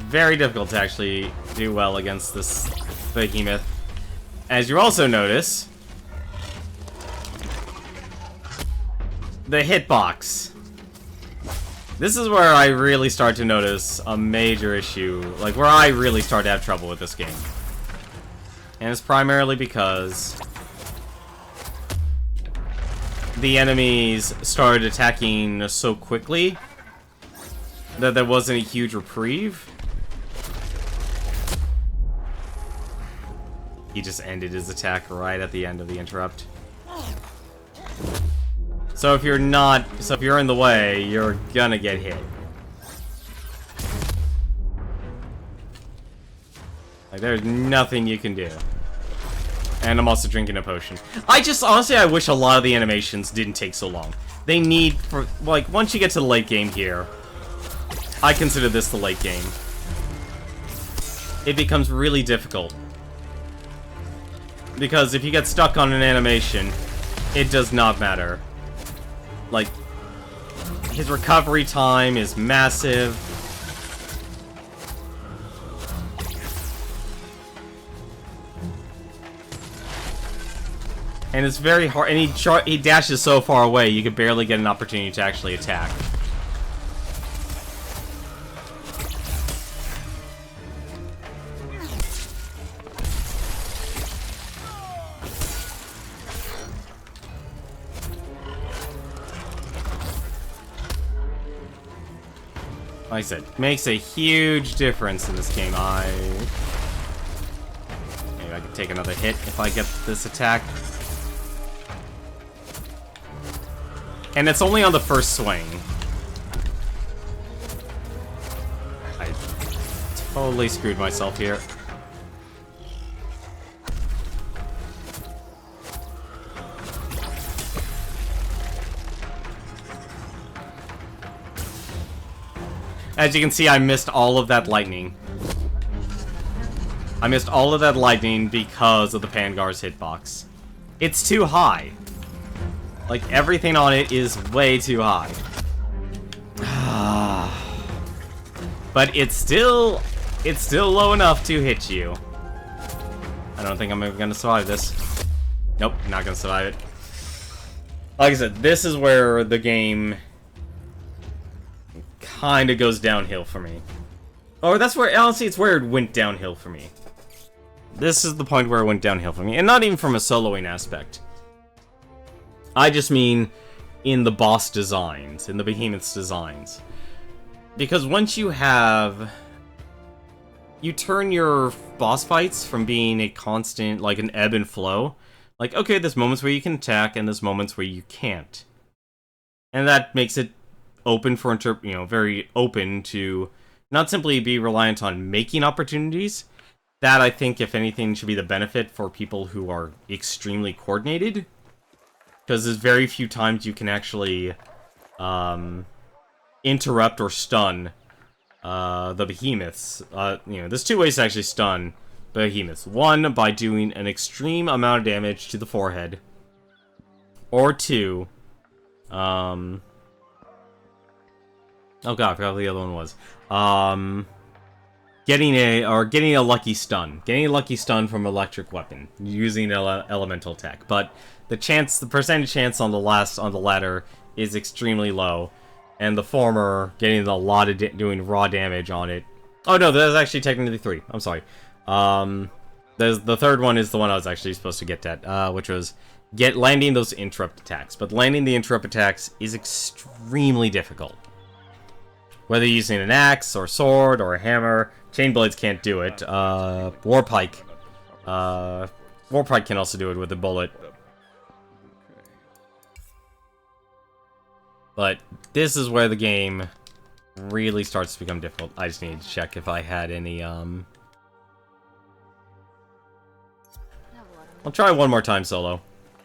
Very difficult to actually do well against this behemoth. as you also notice, the hitbox. This is where I really start to notice a major issue, like where I really start to have trouble with this game. And it's primarily because the enemies started attacking so quickly that there wasn't a huge reprieve. He just ended his attack right at the end of the interrupt. So if you're in the way, you're gonna get hit. Like, there's nothing you can do. And I'm also drinking a potion. Honestly, I wish a lot of the animations didn't take so long. They need, like, once you get to the late game here, I consider this the late game, it becomes really difficult. Because if you get stuck on an animation, it does not matter. Like, his recovery time is massive. And it's very hard, and he dashes so far away, you could barely get an opportunity to actually attack. Like I said, makes a huge difference in this game. Maybe I could take another hit if I get this attack. And it's only on the first swing. I totally screwed myself here. As you can see, I missed all of that lightning. I missed all of that lightning because of the Pangar's hitbox. It's too high. Like, everything on it is way too high. But it's still low enough to hit you. I don't think I'm ever gonna survive this. Nope, not gonna survive it. Like I said, this is where the game kind of goes downhill for me. Or that's where, honestly, it's where it went downhill for me. This is the point where it went downhill for me. And not even from a soloing aspect. I just mean in the boss designs, in the Behemoths designs. Because once you turn your boss fights from being a constant, like an ebb and flow. Like, okay, there's moments where you can attack, and there's moments where you can't. And that makes it open for, very open to not simply be reliant on making opportunities. That, I think, if anything, should be the benefit for people who are extremely coordinated. Because there's very few times you can actually interrupt or stun the Behemoths. There's two ways to actually stun Behemoths. One, by doing an extreme amount of damage to the forehead. Or two, oh god, I forgot what the other one was. Getting a lucky stun. Getting a lucky stun from electric weapon using elemental attack. But the percentage chance on the latter is extremely low, and the former getting a lot of doing raw damage on it. Oh no, there's actually technically three. I'm sorry. The third one is the one I was actually supposed to get at, which was landing those interrupt attacks. But landing the interrupt attacks is extremely difficult. Whether you're using an axe, or sword, or a hammer, chain blades can't do it. Warpike can also do it with a bullet. But this is where the game really starts to become difficult. I just need to check if I had any, I'll try one more time solo.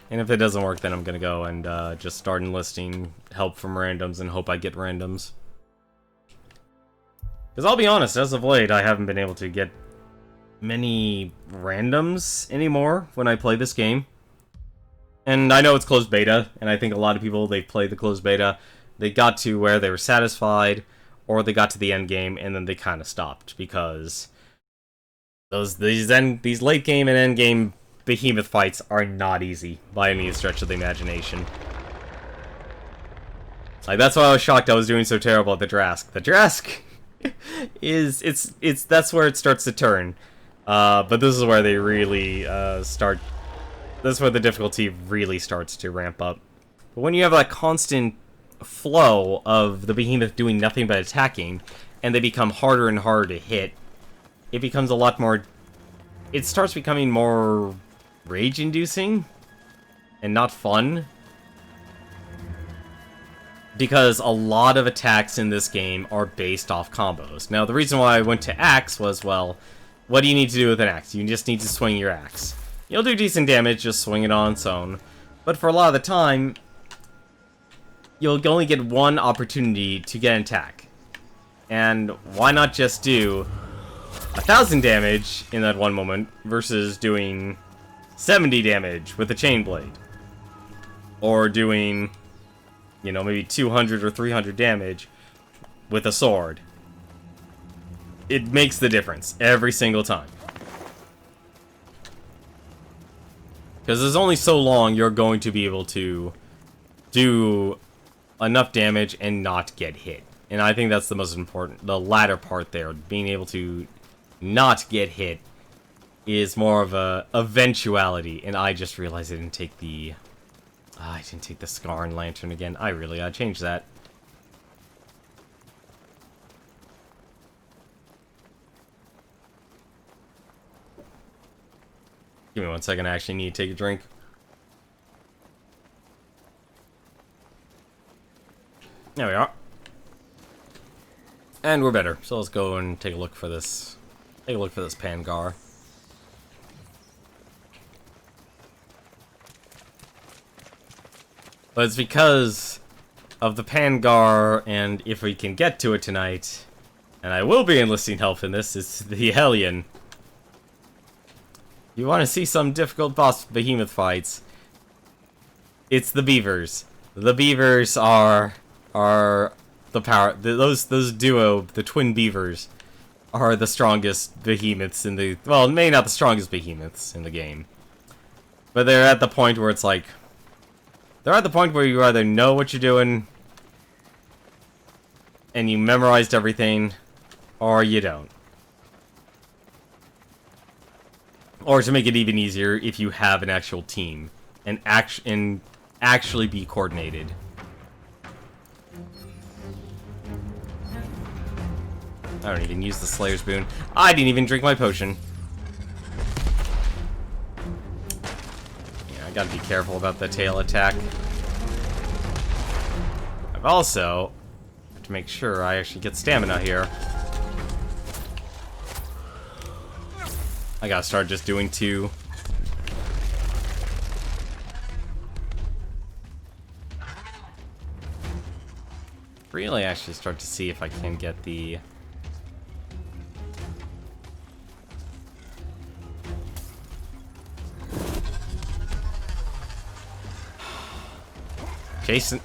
And if it doesn't work, then I'm gonna go and just start enlisting help from randoms and hope I get randoms. Because I'll be honest, as of late, I haven't been able to get many randoms anymore when I play this game. And I know it's closed beta, and I think a lot of people, they played the closed beta, they got to where they were satisfied, or they got to the end game, and then they kind of stopped, because these late game and end game Behemoth fights are not easy by any stretch of the imagination. Like, that's why I was shocked I was doing so terrible at the Drask. The Drask that's where it starts to turn. But this is where they really start. This is where the difficulty really starts to ramp up. But when you have that constant flow of the Behemoth doing nothing but attacking, and they become harder and harder to hit, it becomes a lot more. It starts becoming more rage-inducing and not fun. Because a lot of attacks in this game are based off combos. Now, the reason why I went to axe was, well, what do you need to do with an axe? You just need to swing your axe. You'll do decent damage, just swing it on its own. But for a lot of the time, you'll only get one opportunity to get an attack. And why not just do 1,000 damage in that one moment versus doing 70 damage with a chain blade? Or doing, you know, maybe 200 or 300 damage with a sword. It makes the difference every single time. Because there's only so long you're going to be able to do enough damage and not get hit. And I think that's the most important, the latter part there. Being able to not get hit is more of a eventuality. And I just realized I didn't take the... I didn't take the Scar and Lantern again. I really gotta change that. Give me 1 second, I actually need to take a drink. There we are. And we're better. So let's go and take a look for this. Take a look for this Pangar. But it's because of the Pangar, and if we can get to it tonight, and I will be enlisting help in this, it's the Hellion. You want to see some difficult boss Behemoth fights? It's the Beavers. The Beavers are the power. Those duo, the twin Beavers, are the strongest Behemoths in the. Well, maybe not the strongest Behemoths in the game, but they're at the point where it's like. They're at the point where you either know what you're doing and you memorized everything, or you don't. Or to make it even easier, if you have an actual team and actually be coordinated. I don't even use the Slayer's Boon. I didn't even drink my potion. Gotta be careful about the tail attack. I've also have to make sure I actually get stamina here. I gotta start just doing 2. Really actually start to see if I can get the...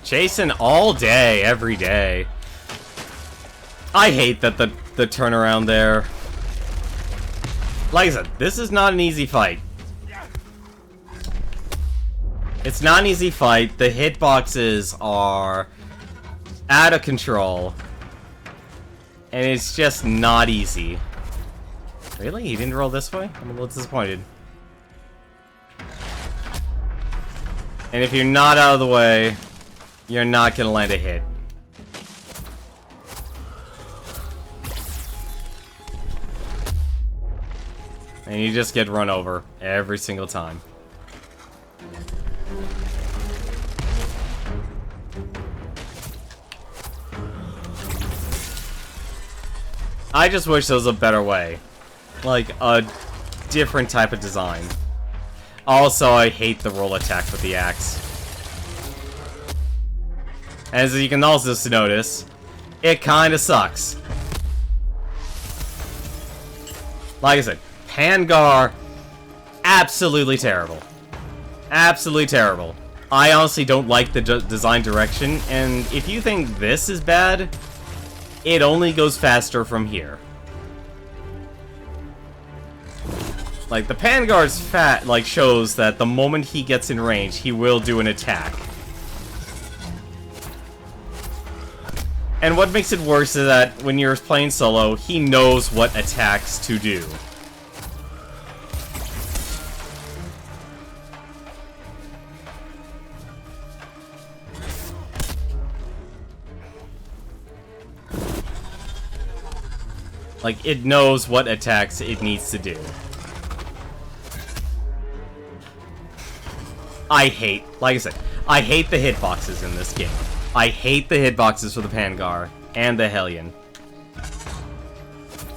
Chasing all day, every day. I hate that the turnaround there. Like I said, this is not an easy fight. It's not an easy fight. The hitboxes are out of control. And it's just not easy. Really? He didn't roll this way? I'm a little disappointed. And if you're not out of the way, you're not gonna land a hit. And you just get run over every single time. I just wish there was a better way. Like, a different type of design. Also, I hate the roll attack with the axe. As you can also notice, it kinda sucks. Like I said, Pangar, absolutely terrible. Absolutely terrible. I honestly don't like the design direction, and if you think this is bad, it only goes faster from here. Like, the Pangar's fat, like, shows that the moment he gets in range, he will do an attack. And what makes it worse is that when you're playing solo, he knows what attacks to do. Like, it knows what attacks it needs to do. Like I said, I hate the hitboxes in this game. I hate the hitboxes for the Pangar and the Hellion.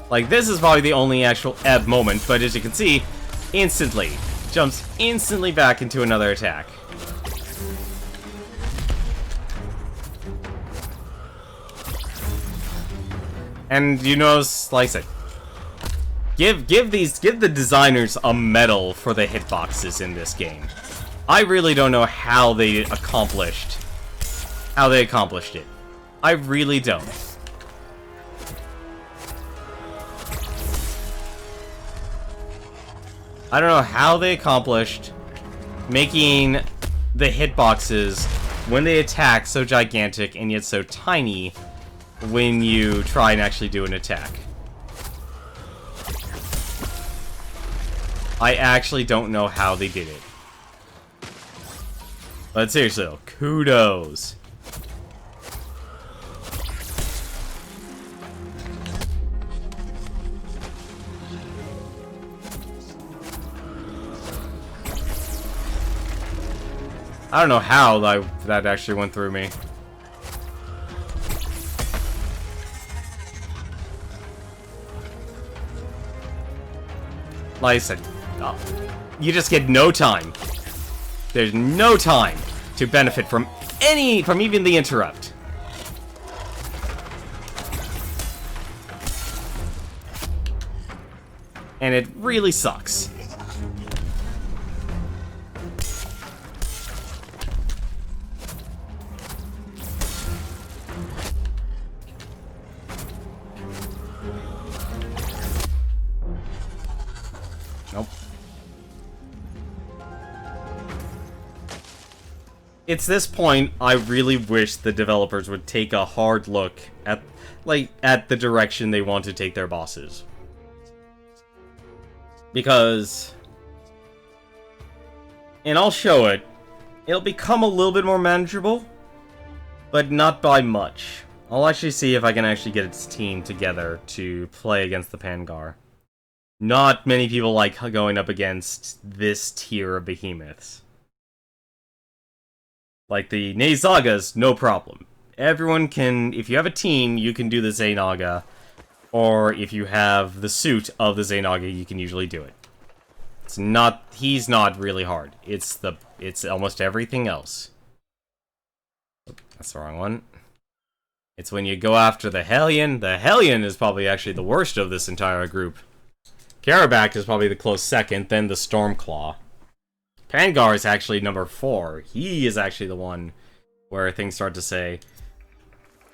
Like, this is probably the only actual ebb moment, but as you can see, instantly, jumps instantly back into another attack. And you notice, like I said, give the designers a medal for the hitboxes in this game. I really don't know how they accomplished it. I really don't. I don't know how they accomplished making the hitboxes when they attack so gigantic and yet so tiny when you try and actually do an attack. I actually don't know how they did it. But seriously though, kudos. I don't know how that actually went through me. Like I said, you just get no time. There's no time to benefit from even the interrupt. And it really sucks. Nope. It's this point I really wish the developers would take a hard look at the direction they want to take their bosses. Because, and I'll show it, it'll become a little bit more manageable, but not by much. I'll actually see if I can actually get its team together to play against the Pangar. Not many people like going up against this tier of behemoths. Like the Nezagas, no problem. Everyone can, if you have a team, you can do the Xenaga. Or if you have the suit of the Xenaga, you can usually do it. He's not really hard. It's almost everything else. That's the wrong one. It's when you go after the Hellion. The Hellion is probably actually the worst of this entire group. Karabakh is probably the close second, then the Stormclaw. Pangar is actually number 4. He is actually the one where things start to say,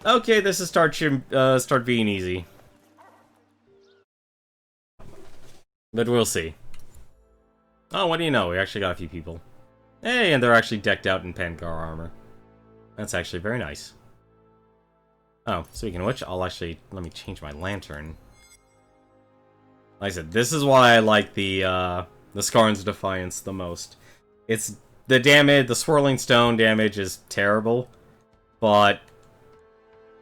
okay, this is start being easy. But we'll see. Oh, what do you know? We actually got a few people. Hey, and they're actually decked out in Pangar armor. That's actually very nice. Oh, speaking of which, let me change my lantern. Like I said, this is why I like the Skarn's Defiance the most. It's the damage, the swirling stone damage is terrible, but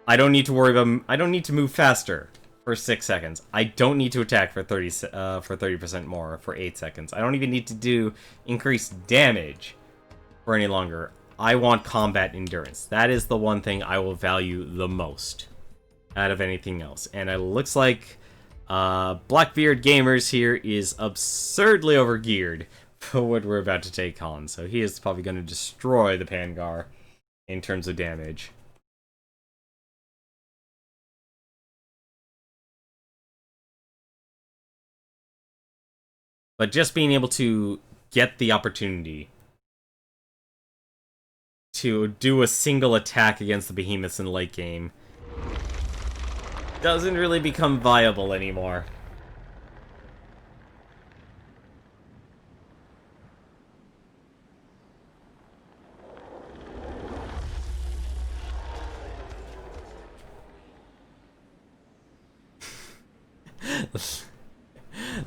I don't need to worry about. I don't need to move faster for 6 seconds. I don't need to attack for 30% more for 8 seconds. I don't even need to do increased damage for any longer. I want combat endurance. That is the one thing I will value the most out of anything else. And it looks like Blackbeard Gamers here is absurdly overgeared for what we're about to take on. So he is probably going to destroy the Pangar in terms of damage. But just being able to get the opportunity to do a single attack against the Behemoths in the late game doesn't really become viable anymore.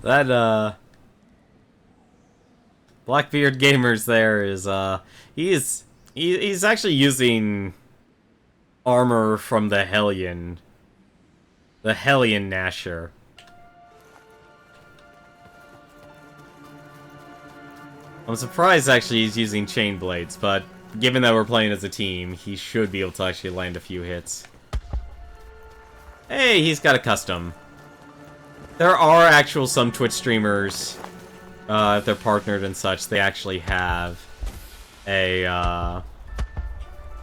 That, Blackbeard Gamers there is, he's actually using armor from the Hellion. The Hellion Nasher. I'm surprised actually he's using chain blades, but given that we're playing as a team, he should be able to actually land a few hits. Hey, he's got a custom. There are actual some Twitch streamers, if they're partnered and such, they actually have a,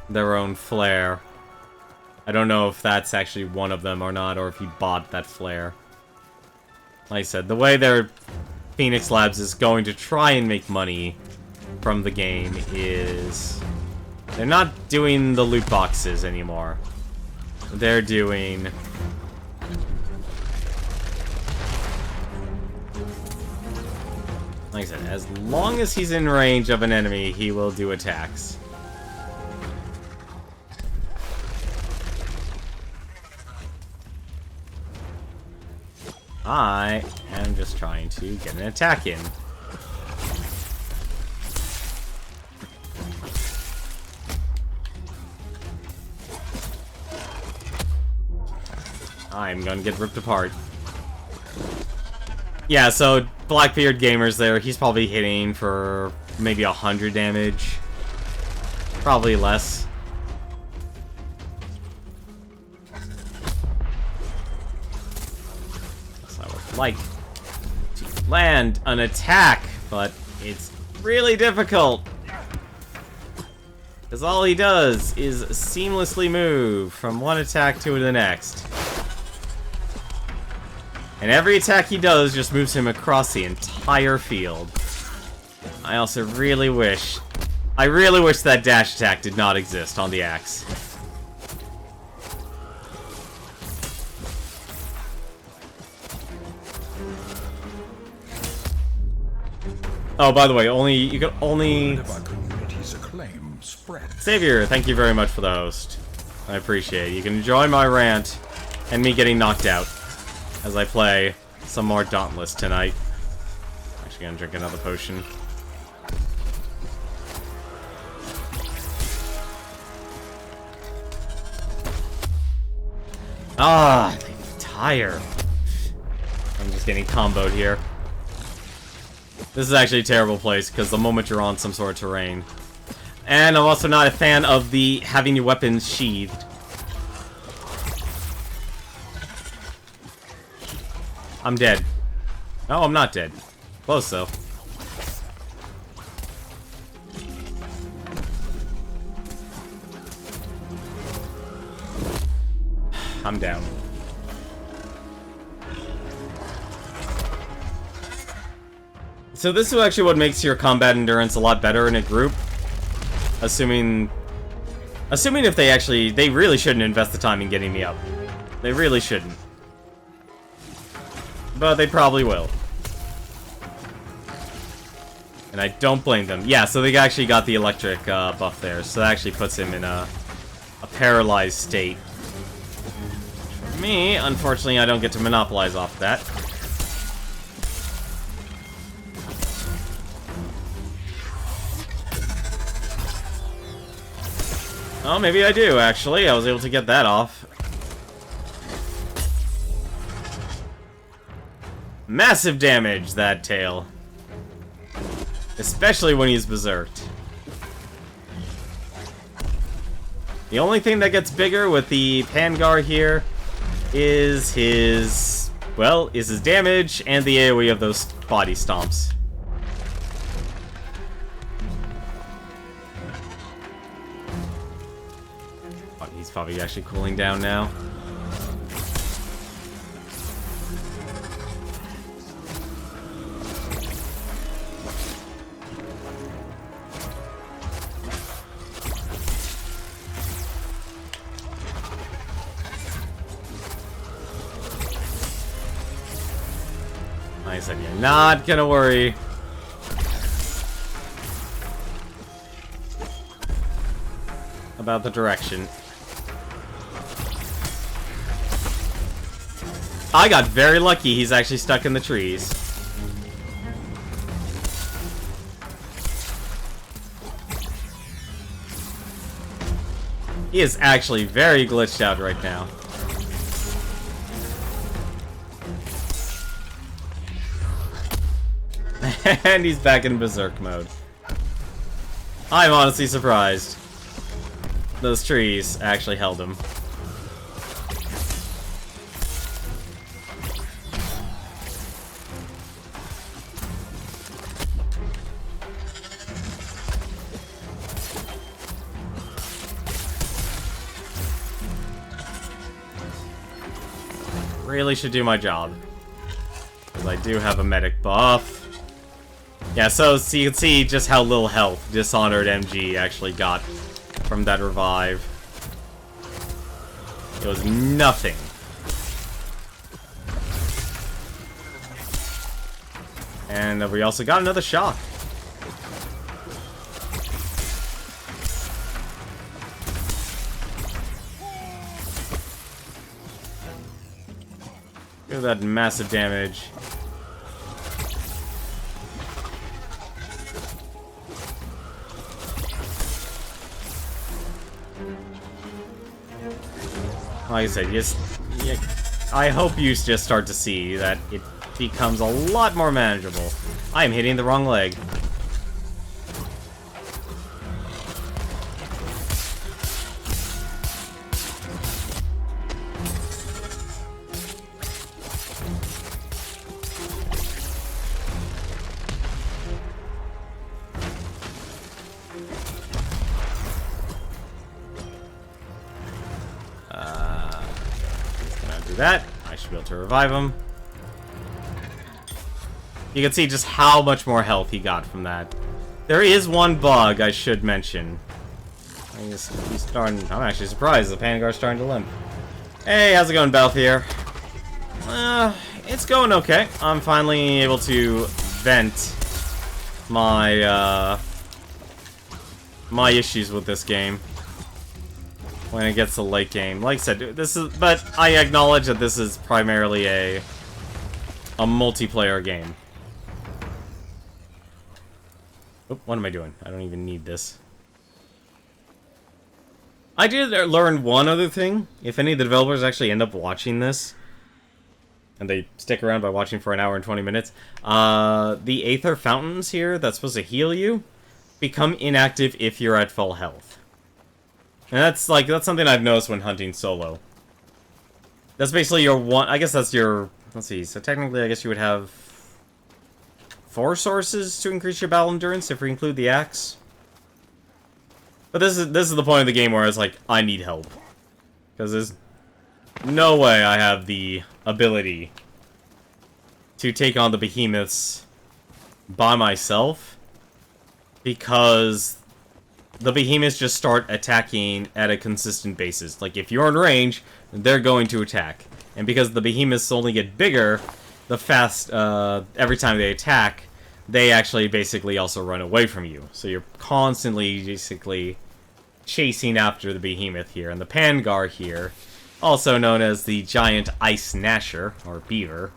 their own flare. I don't know if that's actually one of them or not, or if he bought that flare. Like I said, the way their Phoenix Labs is going to try and make money from the game is they're not doing the loot boxes anymore. They're doing like I said, as long as he's in range of an enemy, he will do attacks. I am just trying to get an attack in. I'm gonna get ripped apart. Yeah, so Blackbeard Gamers there, he's probably hitting for maybe 100 damage. Probably less. Like to land an attack, but it's really difficult because all he does is seamlessly move from one attack to the next, and every attack he does just moves him across the entire field. I also really wish that dash attack did not exist on the axe. Oh, by the way, you can only... Savior, thank you very much for the host. I appreciate it. You can enjoy my rant and me getting knocked out as I play some more Dauntless tonight. Actually gonna drink another potion. Ah, they tire. I'm just getting comboed here. This is actually a terrible place, because the moment you're on some sort of terrain. And I'm also not a fan of the having your weapons sheathed. I'm dead. No, I'm not dead. Close, though. I'm down. So this is actually what makes your combat endurance a lot better in a group. Assuming if they really shouldn't invest the time in getting me up. They really shouldn't. But they probably will. And I don't blame them. Yeah, so they actually got the electric buff there, so that actually puts him in a paralyzed state. For me, unfortunately, I don't get to monopolize off that. Oh, maybe I do, actually. I was able to get that off. Massive damage, that tail. Especially when he's berserked. The only thing that gets bigger with the Pangar here is his damage and the AoE of those body stomps. Oh, he's probably actually cooling down now. I said you're not gonna worry. About the direction. I got very lucky he's actually stuck in the trees. He is actually very glitched out right now. And he's back in berserk mode. I'm honestly surprised. Those trees actually held him. Really should do my job. Because I do have a medic buff. Yeah, so you can see just how little health Dishonored MG actually got from that revive. It was nothing. And we also got another shock. Look at that massive damage. Like I said, I hope you just start to see that it becomes a lot more manageable. I am hitting the wrong leg. That. I should be able to revive him. You can see just how much more health he got from that. There is one bug I should mention. He's starting. I'm actually surprised the Pangar's starting to limp. Hey, how's it going, Balthier? It's going okay. I'm finally able to vent my my issues with this game. When it gets to late game. Like I said, but I acknowledge that this is primarily a multiplayer game. Oop, what am I doing? I don't even need this. I did learn one other thing. If any of the developers actually end up watching this, and they stick around by watching for an hour and 20 minutes, the Aether Fountains here that's supposed to heal you become inactive if you're at full health. And that's something I've noticed when hunting solo. That's basically your one. I guess that's your. Let's see. So technically, I guess you would have 4 sources to increase your battle endurance if we include the axe. But this is the point of the game where I was like, I need help, because there's no way I have the ability to take on the Behemoths by myself, because the Behemoths just start attacking at a consistent basis. Like, if you're in range, they're going to attack. And because the Behemoths only get bigger, every time they attack, they actually basically also run away from you. So you're constantly, basically, chasing after the Behemoth here. And the Pangar here, also known as the Giant Ice Gnasher, or Beaver,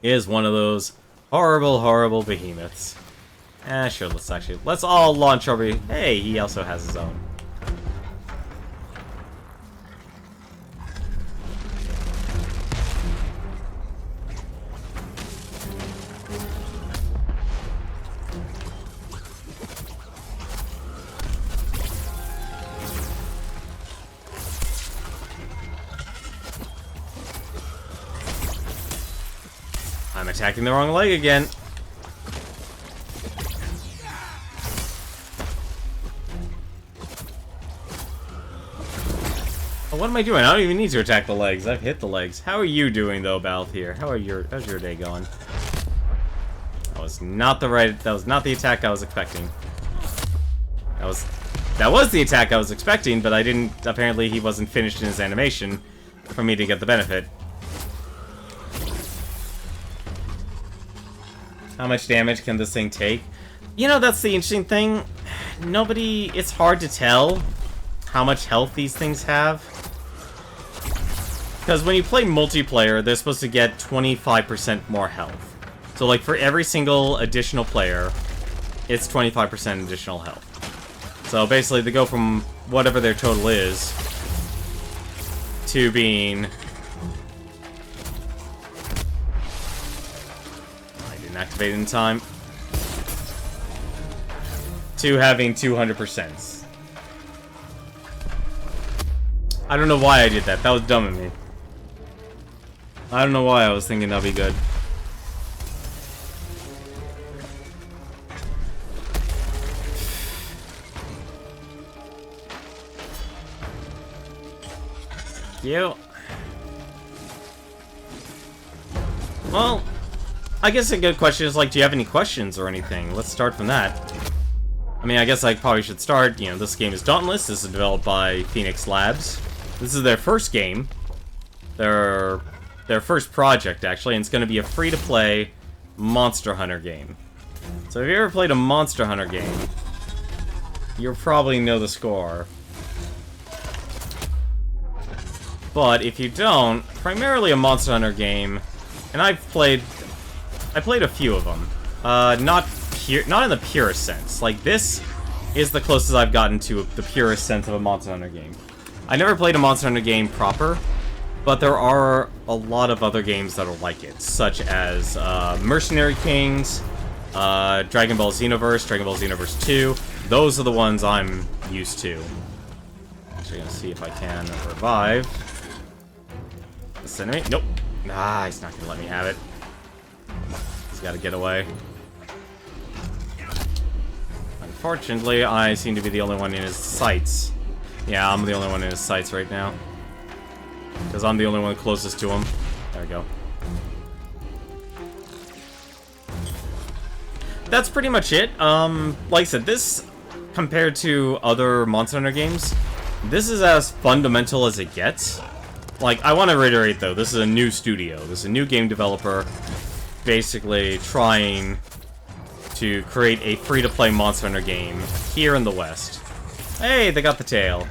is one of those horrible, horrible Behemoths. Sure, let's all launch our... Hey, he also has his own. I'm attacking the wrong leg again. What am I doing? I don't even need to attack the legs. I've hit the legs. How are you doing, though, Balthier? How's your day going? That was not the attack I was expecting. That was the attack I was expecting, but I didn't. Apparently, he wasn't finished in his animation for me to get the benefit. How much damage can this thing take? You know, that's the interesting thing. It's hard to tell how much health these things have. Because when you play multiplayer, they're supposed to get 25% more health. So, like, for every single additional player, it's 25% additional health. So, basically, they go from whatever their total is to being... I didn't activate it in time. To having 200%. I don't know why I did that. That was dumb of me. I don't know why I was thinking that'd be good. Well, I guess a good question is, like, do you have any questions or anything? Let's start from that. I mean, I guess I probably should start. You know, this game is Dauntless. This is developed by Phoenix Labs. This is their first game. Their first project, actually, and it's going to be a free-to-play Monster Hunter game. So if you ever played a Monster Hunter game, you'll probably know the score. But if you don't, primarily a Monster Hunter game, and I played a few of them. Not in the purest sense. Like, this is the closest I've gotten to the purest sense of a Monster Hunter game. I never played a Monster Hunter game proper, but there are a lot of other games that are like it, such as Mercenary Kings, Dragon Ball Xenoverse, Dragon Ball Xenoverse 2. Those are the ones I'm used to. Actually, gonna see if I can revive this enemy. Nope. Ah, he's not gonna let me have it. He's gotta get away. Unfortunately, I seem to be the only one in his sights. Yeah, I'm the only one in his sights right now. Because I'm the only one closest to him. There we go. That's pretty much it. Like I said, this, compared to other Monster Hunter games, this is as fundamental as it gets. Like, I want to reiterate, though, this is a new studio. This is a new game developer basically trying to create a free-to-play Monster Hunter game here in the West. Hey, they got the tail.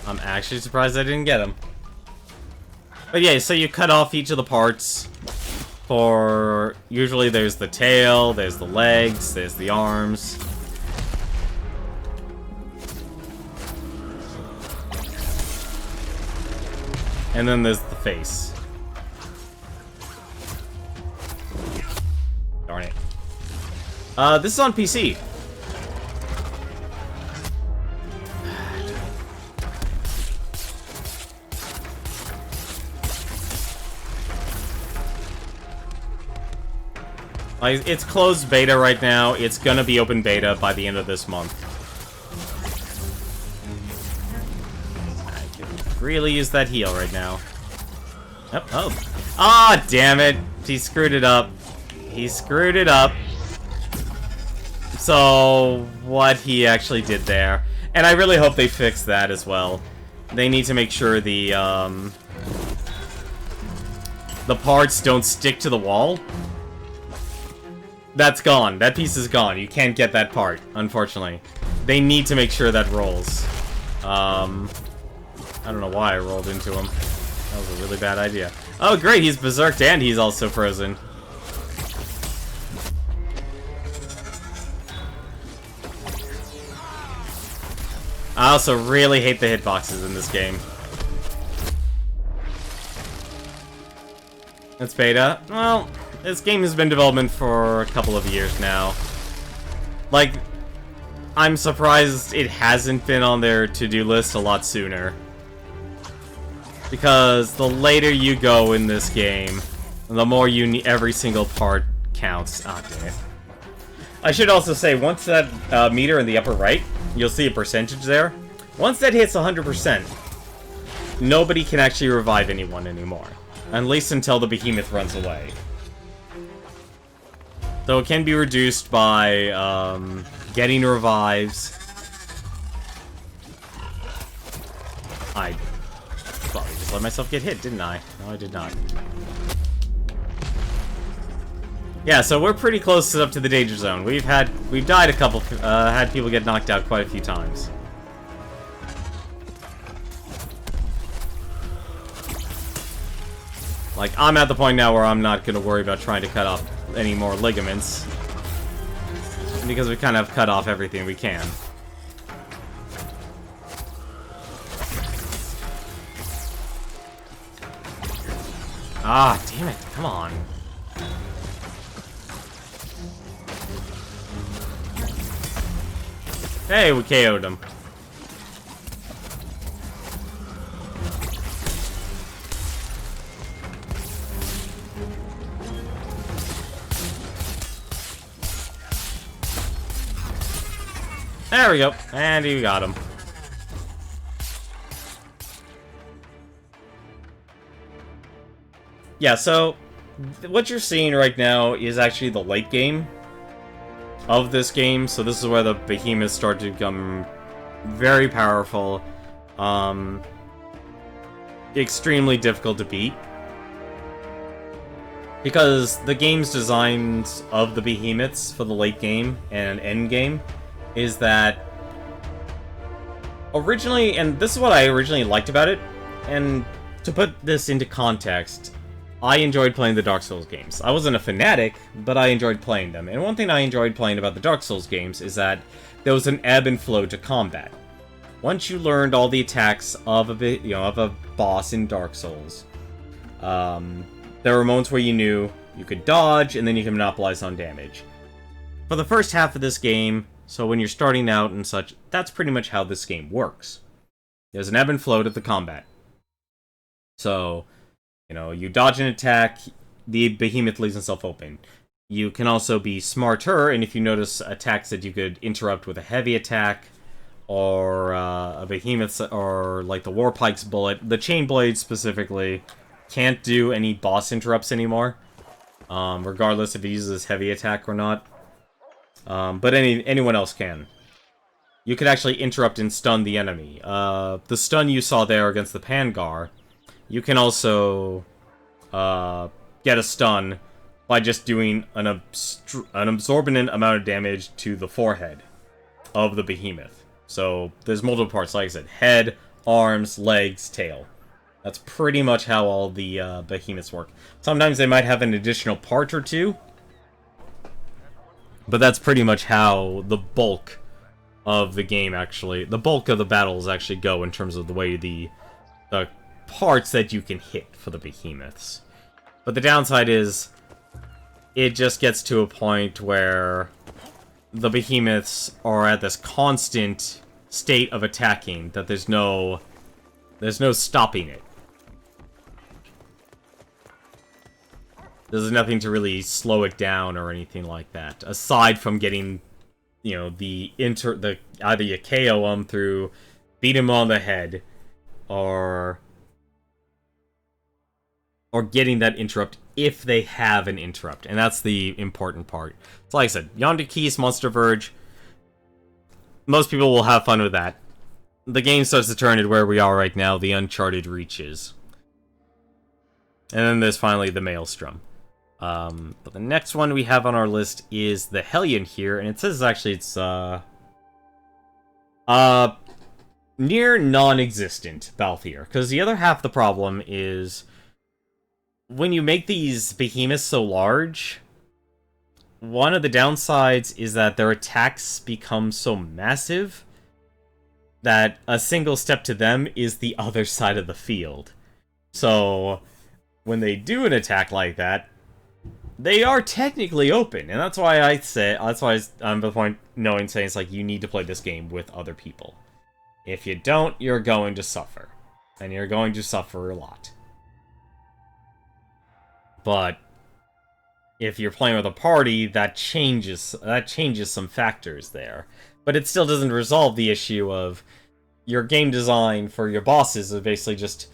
I'm actually surprised I didn't get him. But yeah, so you cut off each of the parts for... Usually there's the tail, there's the legs, there's the arms. And then there's the face. Darn it. This is on PC. It's closed beta right now. It's gonna be open beta by the end of this month. I could really use that heal right now. Yep. Oh. Ah, damn it. He screwed it up. He screwed it up. So, what he actually did there. And I really hope they fix that as well. They need to make sure the parts don't stick to the wall. That's gone. That piece is gone. You can't get that part, unfortunately. They need to make sure that rolls. I don't know why I rolled into him. That was a really bad idea. Oh, great. He's berserked and he's also frozen. I also really hate the hitboxes in this game. It's beta. Well... This game has been in development for a couple of years now. Like, I'm surprised it hasn't been on their to-do list a lot sooner. Because the later you go in this game, the more you need, every single part counts. Ah, damn it. I should also say, once that meter in the upper right, you'll see a percentage there. Once that hits 100%, nobody can actually revive anyone anymore. At least until the behemoth runs away. Though it can be reduced by getting revives. I probably just let myself get hit, didn't I? No, I did not. Yeah, so we're pretty close up to the danger zone. We've died a couple, had people get knocked out quite a few times. Like, I'm at the point now where I'm not going to worry about trying to cut off any more ligaments. Because we kind of cut off everything we can. Ah, damn it. Come on. Hey, we KO'd him. There we go. And you got him. Yeah, so what you're seeing right now is actually the late game of this game. So this is where the behemoths start to become very powerful. Extremely difficult to beat. Because the game's designs of the behemoths for the late game and end game is that originally, and this is what I originally liked about it, and to put this into context, I enjoyed playing the Dark Souls games. I wasn't a fanatic, but I enjoyed playing them. And one thing I enjoyed playing about the Dark Souls games is that there was an ebb and flow to combat. Once you learned all the attacks of a boss in Dark Souls, there were moments where you knew you could dodge, and then you could monopolize on damage. For the first half of this game, so when you're starting out and such, that's pretty much how this game works. There's an ebb and flow to the combat. So, you dodge an attack, the behemoth leaves himself open. You can also be smarter, and if you notice attacks that you could interrupt with a heavy attack, or a behemoth, or like the Warpike's bullet, the Chain Blade specifically can't do any boss interrupts anymore, regardless if he uses heavy attack or not. But anyone else can. You could actually interrupt and stun the enemy. The stun you saw there against the Pangar, you can also get a stun by just doing an absorbent amount of damage to the forehead of the behemoth. So there's multiple parts, like I said, head, arms, legs, tail. That's pretty much how all the behemoths work. Sometimes they might have an additional part or two, but that's pretty much how the bulk of the game the bulk of the battles actually go in terms of the way the parts that you can hit for the behemoths. But the downside is, it just gets to a point where the behemoths are at this constant state of attacking that there's no stopping it. There's nothing to really slow it down or anything like that, aside from getting, either you KO them through beat him on the head, or getting that interrupt if they have an interrupt, and that's the important part. So like I said, Yonder Keys, Monster Verge, most people will have fun with that. The game starts to turn to where we are right now, the Uncharted Reaches. And then there's finally the Maelstrom. But the next one we have on our list is the Hellion here, and it says actually it's near non-existent Balthier, because the other half of the problem is when you make these behemoths so large, one of the downsides is that their attacks become so massive that a single step to them is the other side of the field. So when they do an attack like that, they are technically open, and that's why I'm at the point saying it's like, you need to play this game with other people. If you don't, you're going to suffer. And you're going to suffer a lot. But if you're playing with a party, that changes some factors there. But it still doesn't resolve the issue of your game design for your bosses is basically just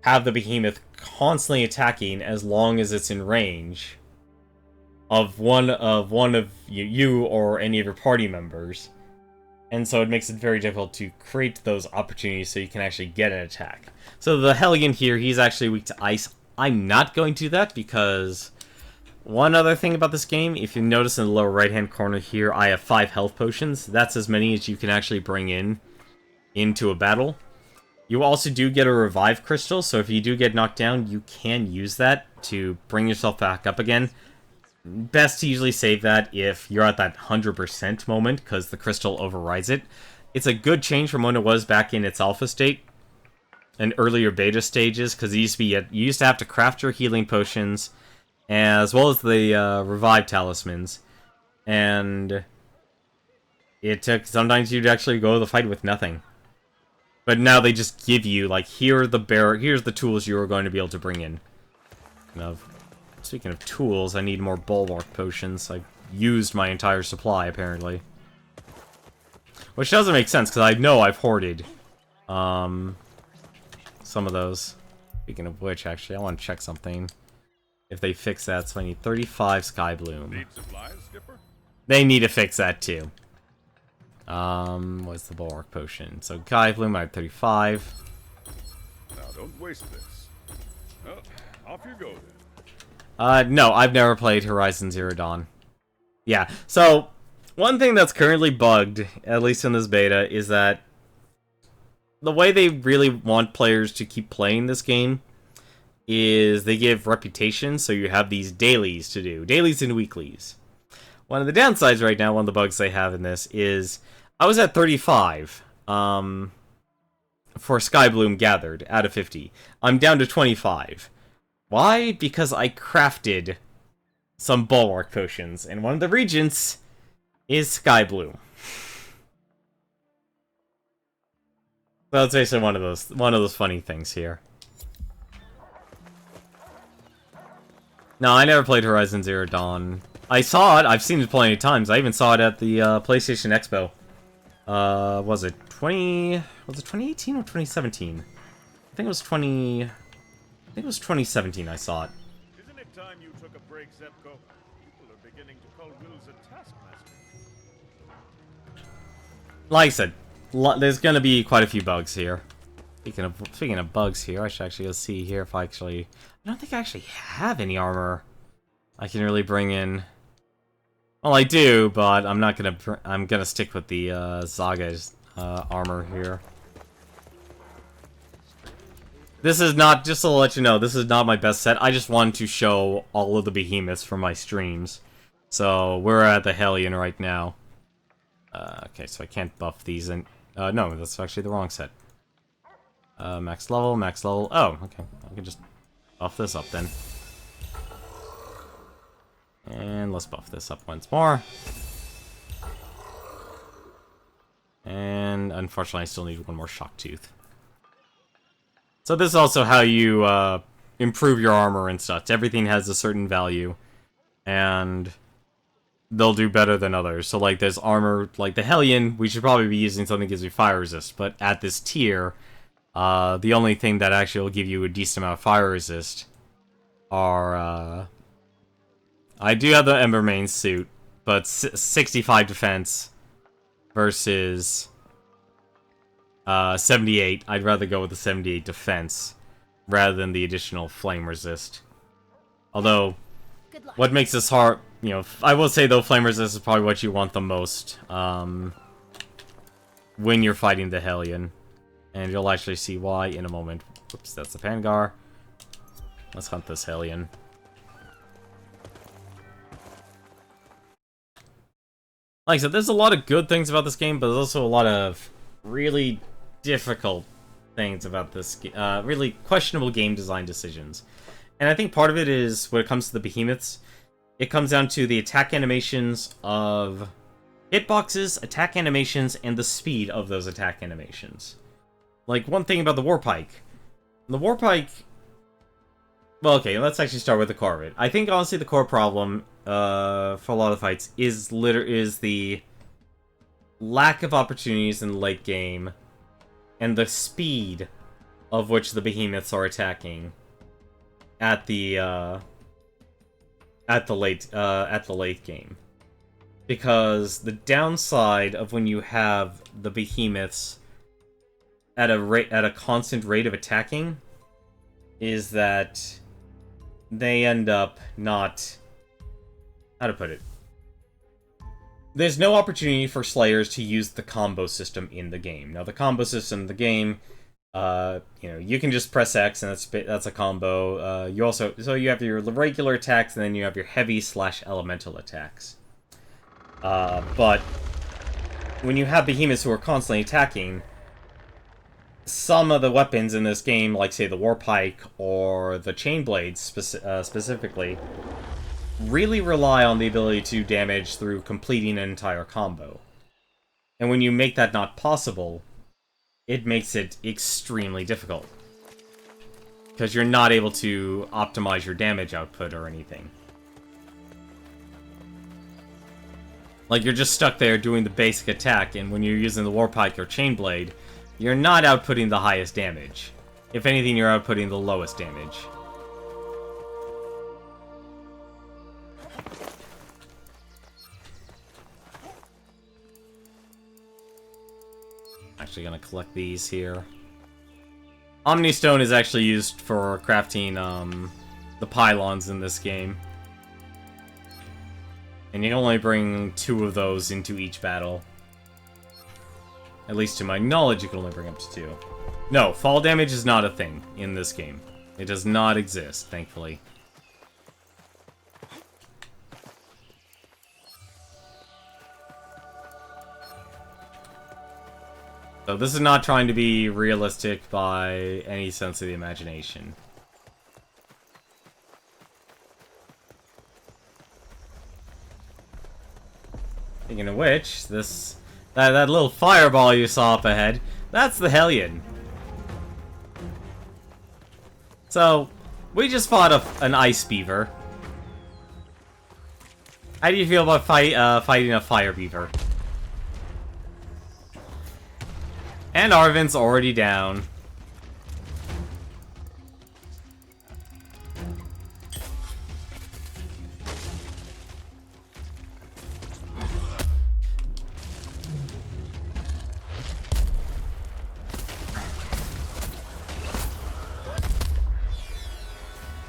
have the Behemoth constantly attacking as long as it's in range of one of you or any of your party members. And so it makes it very difficult to create those opportunities so you can actually get an attack. So the Hellion here, he's actually weak to ice. I'm not going to do that because one other thing about this game, if you notice in the lower right-hand corner here, I have 5 health potions. That's as many as you can actually bring into a battle. You also do get a revive crystal, so if you do get knocked down, you can use that to bring yourself back up again. Best to usually save that if you're at that 100% moment, because the crystal overrides it. It's a good change from when it was back in its alpha state and earlier beta stages, because you used to have to craft your healing potions, as well as the revive talismans, and it took sometimes you'd actually go to the fight with nothing. But now they just give you, like, here's the tools you are going to be able to bring in. Speaking of tools, I need more bulwark potions. I've used my entire supply, apparently. Which doesn't make sense, because I know I've hoarded some of those. Speaking of which, actually, I want to check something. If they fix that, so I need 35 Sky Bloom. Need supplies, Skipper? They need to fix that, too. What's the bulwark potion? So, Sky Bloom, I have 35. Now, don't waste this. Well, off you go, then. No, I've never played Horizon Zero Dawn. Yeah, so, one thing that's currently bugged, at least in this beta, is that the way they really want players to keep playing this game is they give reputation, so you have these dailies to do. Dailies and weeklies. One of the downsides right now, one of the bugs they have in this is, I was at 35, for Sky Bloom gathered, out of 50. I'm down to 25. Why? Because I crafted some bulwark potions, and one of the regents is Sky Bloom. So that's basically one of those funny things here. No, I never played Horizon Zero Dawn. I saw it. I've seen it plenty of times. I even saw it at the PlayStation Expo. Was it 2018 or 2017? I think it was 2017 I saw it. Isn't it time you took a break, Zepko? People are beginning to call Wills a taskmaster. Like I said, there's gonna be quite a few bugs here. Speaking of bugs here, I should actually go see here if I don't think I actually have any armor I can really bring in. Well, I do, but I'm gonna stick with the Zaga's armor here. This is not, just to let you know, this is not my best set. I just wanted to show all of the Behemoths from my streams. So, we're at the Hellion right now. Okay, so I can't buff these in. No, that's actually the wrong set. Max level. Oh, okay. I can just buff this up then. And let's buff this up once more. And unfortunately, I still need one more Shock Tooth. So this is also how you improve your armor and stuff. Everything has a certain value, and they'll do better than others. So like there's armor, like the Hellion, we should probably be using something that gives you fire resist. But at this tier, the only thing that actually will give you a decent amount of fire resist are... I do have the Embermane suit, but 65 defense versus 78. I'd rather go with the 78 defense rather than the additional flame resist. Although, what makes this hard, you know, I will say though, flame resist is probably what you want the most when you're fighting the Hellion. And you'll actually see why in a moment. Oops, that's the Pangar. Let's hunt this Hellion. Like I said, there's a lot of good things about this game, but there's also a lot of really difficult things about this, really questionable game design decisions. And I think part of it is, when it comes to the Behemoths, it comes down to the attack animations of hitboxes, attack animations, and the speed of those attack animations. Like, one thing about the Warpike. The Warpike... Well, okay, let's actually start with the core of it. I think, honestly, the core problem for a lot of fights is the lack of opportunities in the late game and the speed of which the Behemoths are attacking at the late game. Because the downside of when you have the Behemoths at a constant rate of attacking is that they end up not... How to put it? There's no opportunity for Slayers to use the combo system in the game. Now, the combo system in the game, you can just press X and that's a combo. You have your regular attacks and then you have your heavy/elemental attacks. But when you have Behemoths who are constantly attacking, some of the weapons in this game, like say the Warpike or the Chain Blades specifically, really rely on the ability to damage through completing an entire combo. And when you make that not possible, it makes it extremely difficult. Because you're not able to optimize your damage output or anything. Like, you're just stuck there doing the basic attack, and when you're using the Warpike or Chain Blade, you're not outputting the highest damage. If anything, you're outputting the lowest damage. Actually gonna collect these here. Omni Stone is actually used for crafting the pylons in this game. And you can only bring 2 of those into each battle. At least to my knowledge, you can only bring up to 2. No, fall damage is not a thing in this game. It does not exist, thankfully. So this is not trying to be realistic by any sense of the imagination. Speaking of which, that little fireball you saw up ahead, that's the Hellion. So, we just fought an ice beaver. How do you feel about fighting a fire beaver? And Arvin's already down.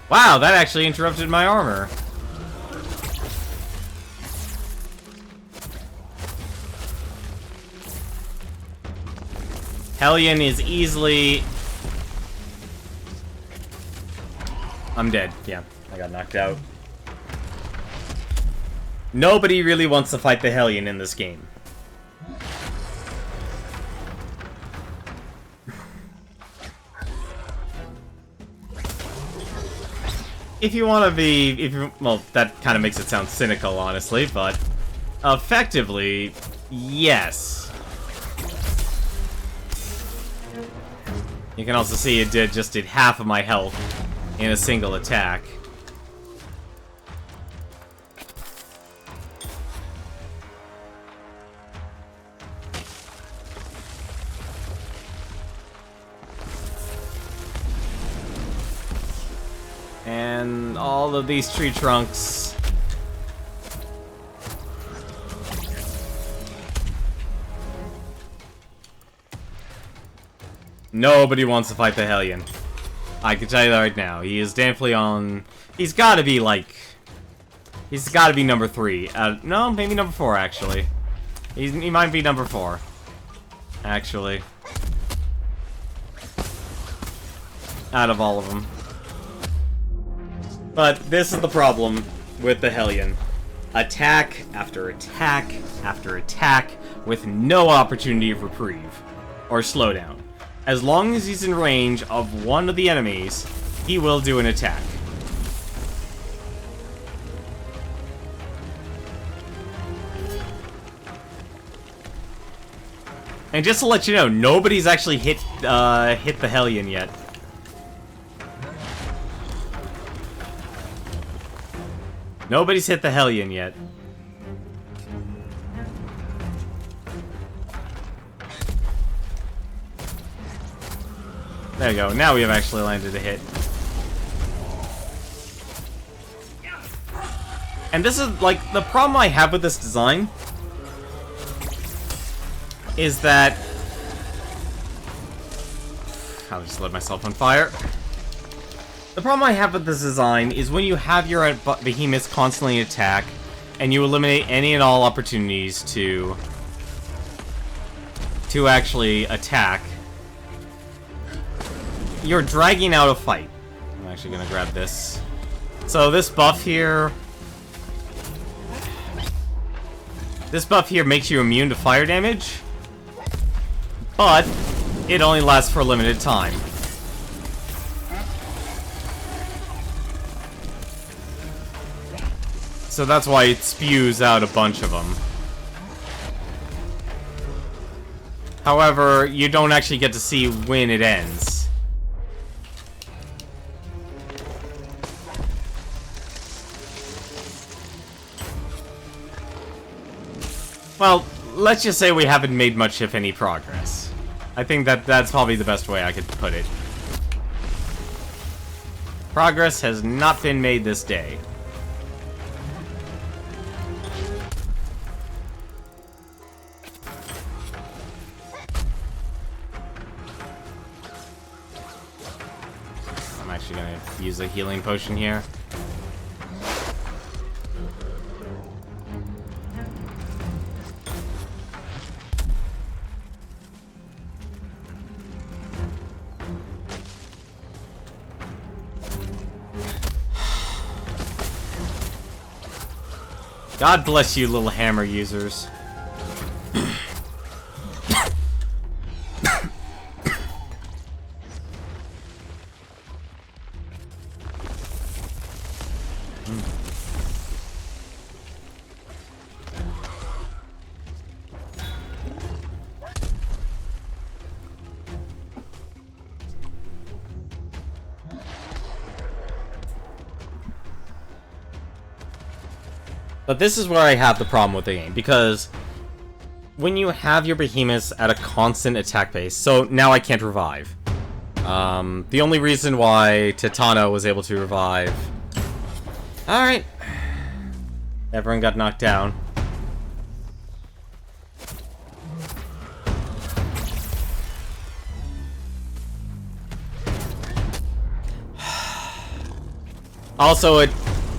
Wow, that actually interrupted my armor. Hellion is easily... I'm dead. Yeah, I got knocked out. Nobody really wants to fight the Hellion in this game. If you want to be... well, that kind of makes it sound cynical, honestly, but... effectively, yes. You can also see it just did half of my health in a single attack. And all of these tree trunks. Nobody wants to fight the Hellion. I can tell you that right now. He is definitely on... He's gotta be, like... He's gotta be number 3. No, maybe number 4, actually. He might be number 4. Actually. Out of all of them. But this is the problem with the Hellion. Attack after attack after attack with no opportunity of reprieve. Or slowdown. As long as he's in range of one of the enemies, he will do an attack. And just to let you know, nobody's actually hit the Hellion yet. Nobody's hit the Hellion yet. There we go. Now we have actually landed a hit. And this is, like, the problem I have with this design is that... I'll just let myself on fire. The problem I have with this design is when you have your behemoths constantly attack, and you eliminate any and all opportunities to actually attack, you're dragging out a fight. I'm actually gonna grab this. So this buff here... This buff here makes you immune to fire damage, but it only lasts for a limited time. So that's why it spews out a bunch of them. However, you don't actually get to see when it ends. Well, let's just say we haven't made much, if any, progress. I think that's probably the best way I could put it. Progress has not been made this day. I'm actually gonna use a healing potion here. God bless you, little hammer users. But this is where I have the problem with the game, because when you have your behemoths at a constant attack pace, so now I can't revive. The only reason why Titano was able to revive... Alright. Everyone got knocked down. Also,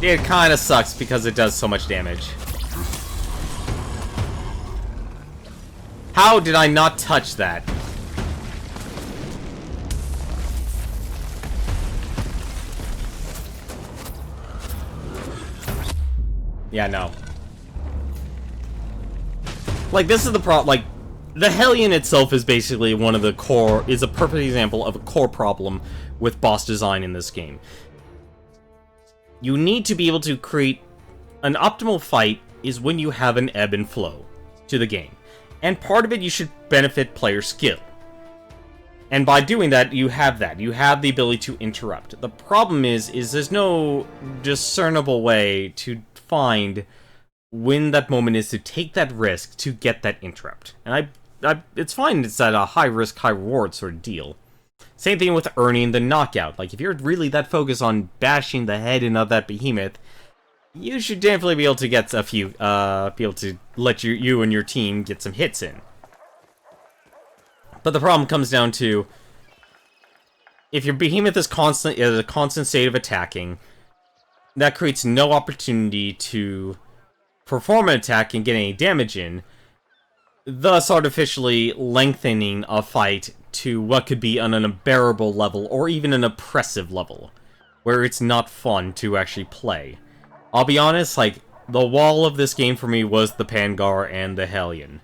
it kind of sucks because it does so much damage. How did I not touch that? Yeah, no. Like, this is the problem. Like, the Hellion itself is basically one of the core... is a perfect example of a core problem with boss design in this game. You need to be able to create an optimal fight is when you have an ebb and flow to the game. And part of it, you should benefit player skill. And by doing that, you have that. You have the ability to interrupt. The problem is there's no discernible way to find when that moment is to take that risk to get that interrupt. And it's fine, it's at a high risk, high reward sort of deal. Same thing with earning the knockout. Like, if you're really that focused on bashing the head in of that behemoth, you should definitely be able to get a few, be able to let you and your team get some hits in. But the problem comes down to, if your behemoth is a constant state of attacking, that creates no opportunity to perform an attack and get any damage in, thus artificially lengthening a fight to what could be an unbearable level, or even an oppressive level, where it's not fun to actually play. I'll be honest, like, the wall of this game for me was the Pangar and the Hellion.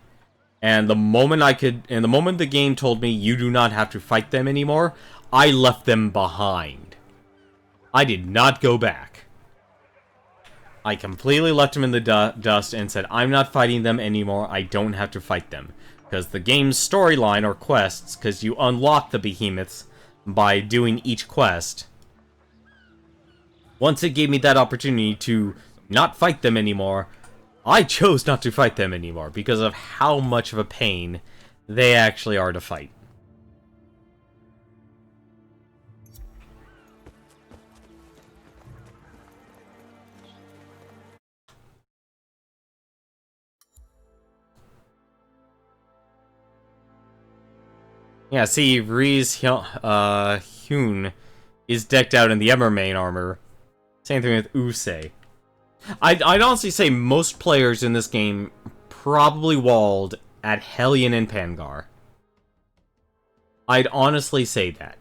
And the moment the game told me you do not have to fight them anymore, I left them behind. I did not go back. I completely left them in the dust and said, I'm not fighting them anymore, I don't have to fight them. Because the game's storyline, or quests, because you unlock the behemoths by doing each quest. Once it gave me that opportunity to not fight them anymore, I chose not to fight them anymore, because of how much of a pain they actually are to fight. Yeah, see, Reese Hyun is decked out in the Emmermain armor. Same thing with Usei. I'd honestly say most players in this game probably walled at Hellion and Pangar. I'd honestly say that.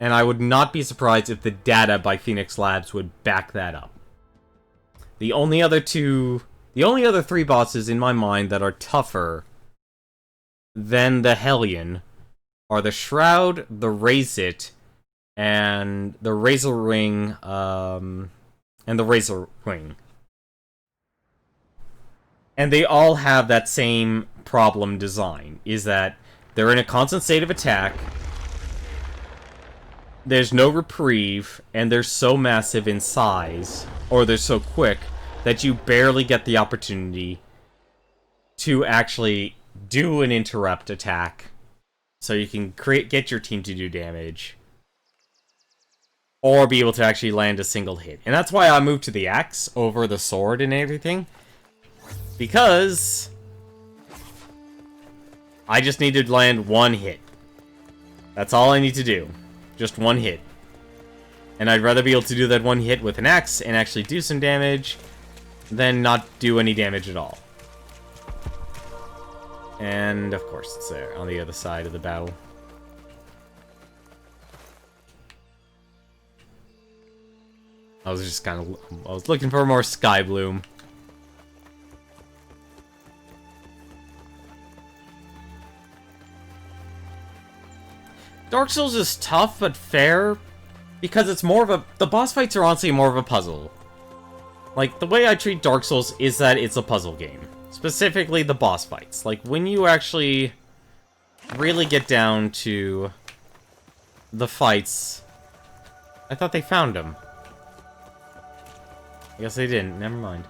And I would not be surprised if the data by Phoenix Labs would back that up. The only other three bosses in my mind that are tougher than the Hellion are the Shroud, the Razit, and the Razor Wing, and they all have that same problem design, is that they're in a constant state of attack, there's no reprieve, and they're so massive in size, or they're so quick, that you barely get the opportunity to actually do an interrupt attack, so you can get your team to do damage, or be able to actually land a single hit. And that's why I moved to the axe over the sword and everything, because I just need to land one hit. That's all I need to do. Just one hit. And I'd rather be able to do that one hit with an axe and actually do some damage than not do any damage at all. And, of course, it's there, on the other side of the battle. I was just kind of... I was looking for more Sky Bloom. Dark Souls is tough, but fair, because it's more of a... The boss fights are honestly more of a puzzle. Like, the way I treat Dark Souls is that it's a puzzle game. Specifically, the boss fights. Like, when you actually really get down to the fights... I thought they found them. I guess they didn't. Never mind.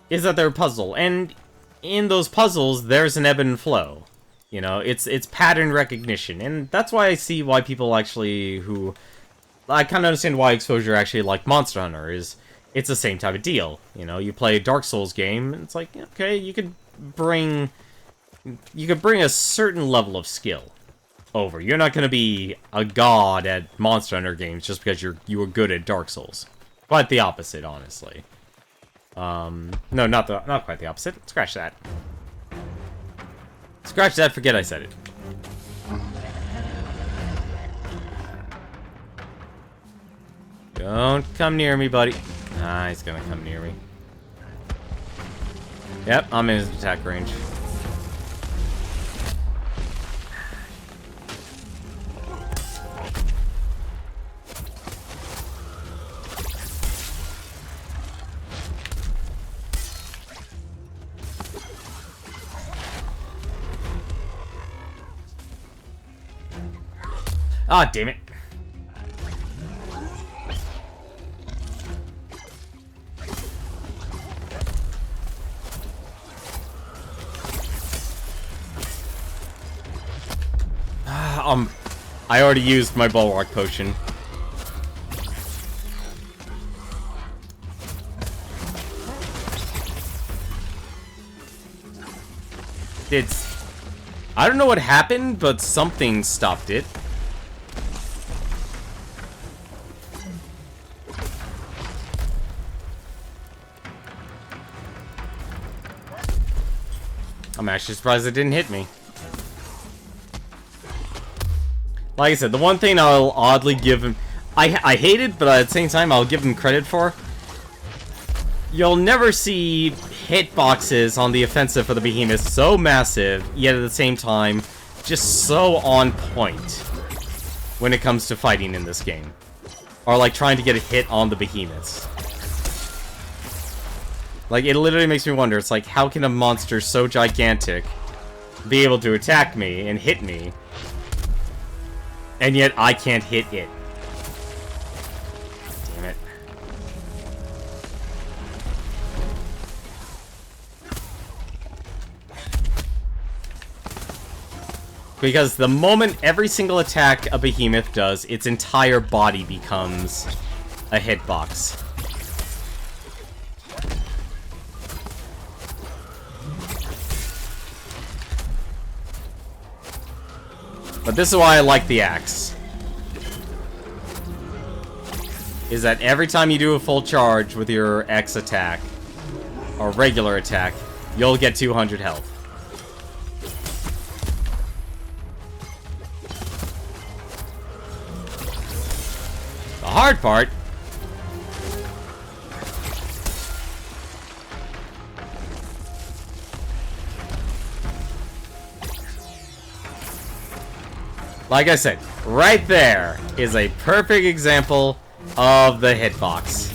Is that they're a puzzle. And in those puzzles, there's an ebb and flow. You know, it's pattern recognition. And that's why I see why people actually who... I kind of understand why Exposure actually like Monster Hunter is... It's the same type of deal. You know, you play a Dark Souls game, and it's like, okay, you could bring a certain level of skill over. You're not going to be a god at Monster Hunter games just because you were good at Dark Souls. Quite the opposite, honestly. No, not quite the opposite. Scratch that. Scratch that, forget I said it. Don't come near me, buddy. Ah, he's gonna come near me. Yep, I'm in his attack range. Ah, damn it. I already used my Bulwark Potion. I don't know what happened, but something stopped it. I'm actually surprised it didn't hit me. Like I said, the one thing I'll oddly give him... I hate it, but at the same time, I'll give him credit for... You'll never see hitboxes on the offensive for the Behemoths so massive, yet at the same time, just so on point when it comes to fighting in this game. Or like trying to get a hit on the Behemoths. Like, it literally makes me wonder, it's like, how can a monster so gigantic be able to attack me and hit me, and yet I can't hit it? Damn it. Because the moment every single attack a Behemoth does, its entire body becomes a hitbox. But this is why I like the axe. Is that every time you do a full charge with your X attack, or regular attack, you'll get 200 health. The hard part like I said, right there is a perfect example of the hitbox.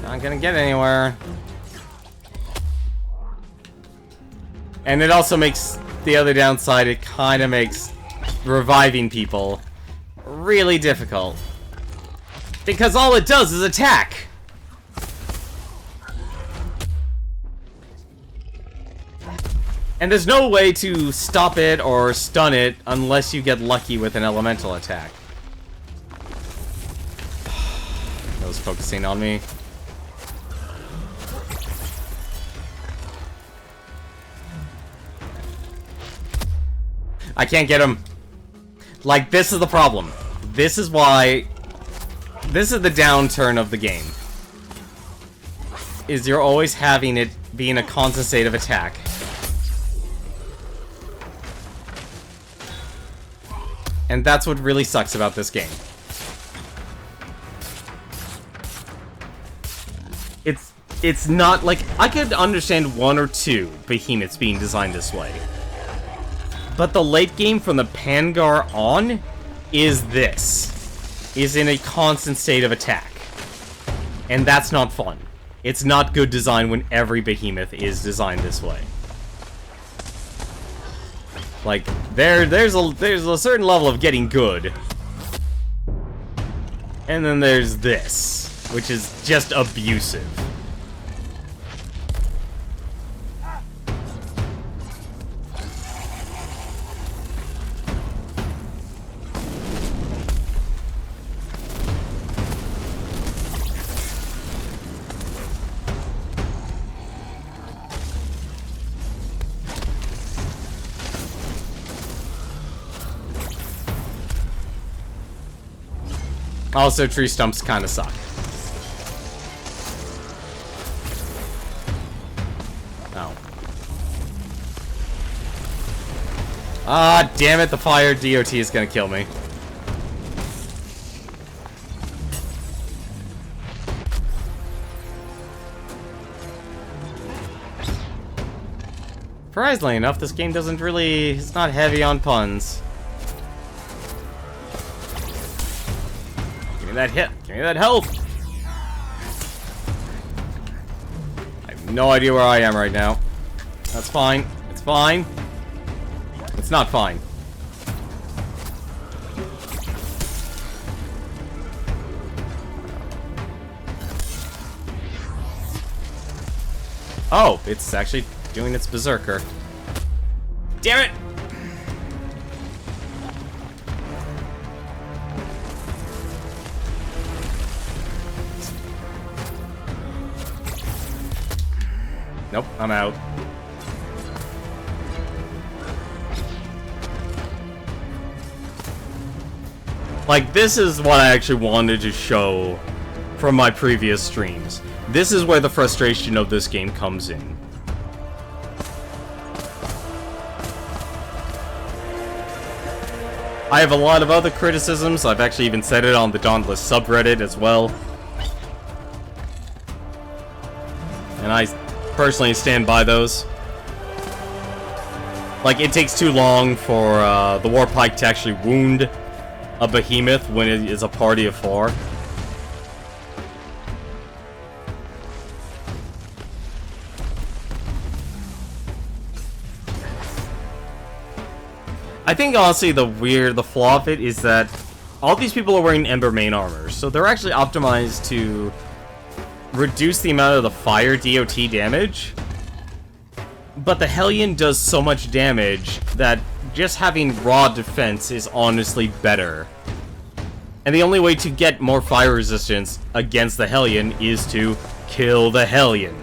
Not gonna get anywhere. And it also makes the other downside, it kind of makes reviving people really difficult. Because all it does is attack. And there's no way to stop it or stun it unless you get lucky with an elemental attack. That was focusing on me. I can't get him. Like, this is the problem. This is why... This is the downturn of the game. Is you're always having it being a constant state of attack. And that's what really sucks about this game. It's not like... I could understand 1 or 2 Behemoths being designed this way. But the late game from the Pangar on is this. Is in a constant state of attack. And that's not fun. It's not good design when every Behemoth is designed this way. Like, there's a certain level of getting good. And then there's this, which is just abusive. Also, tree stumps kind of suck. Oh. Ah, damn it, the fire DOT is gonna kill me. Surprisingly enough, this game doesn't really... It's not heavy on puns. Give me that hit. Give me that health. I have no idea where I am right now. That's fine. It's fine. It's not fine. Oh, it's actually doing its berserker. Damn it! Nope, I'm out. Like, this is what I actually wanted to show from my previous streams. This is where the frustration of this game comes in. I have a lot of other criticisms. I've actually even said it on the Dauntless subreddit as well. And I personally stand by those. Like, it takes too long for the Warpike to actually wound a Behemoth when it is a party of 4. I think honestly the flaw of it is that all these people are wearing Ember main armor, so they're actually optimized to reduce the amount of the fire DOT damage. But the Hellion does so much damage that just having raw defense is honestly better. And the only way to get more fire resistance against the Hellion is to kill the Hellion.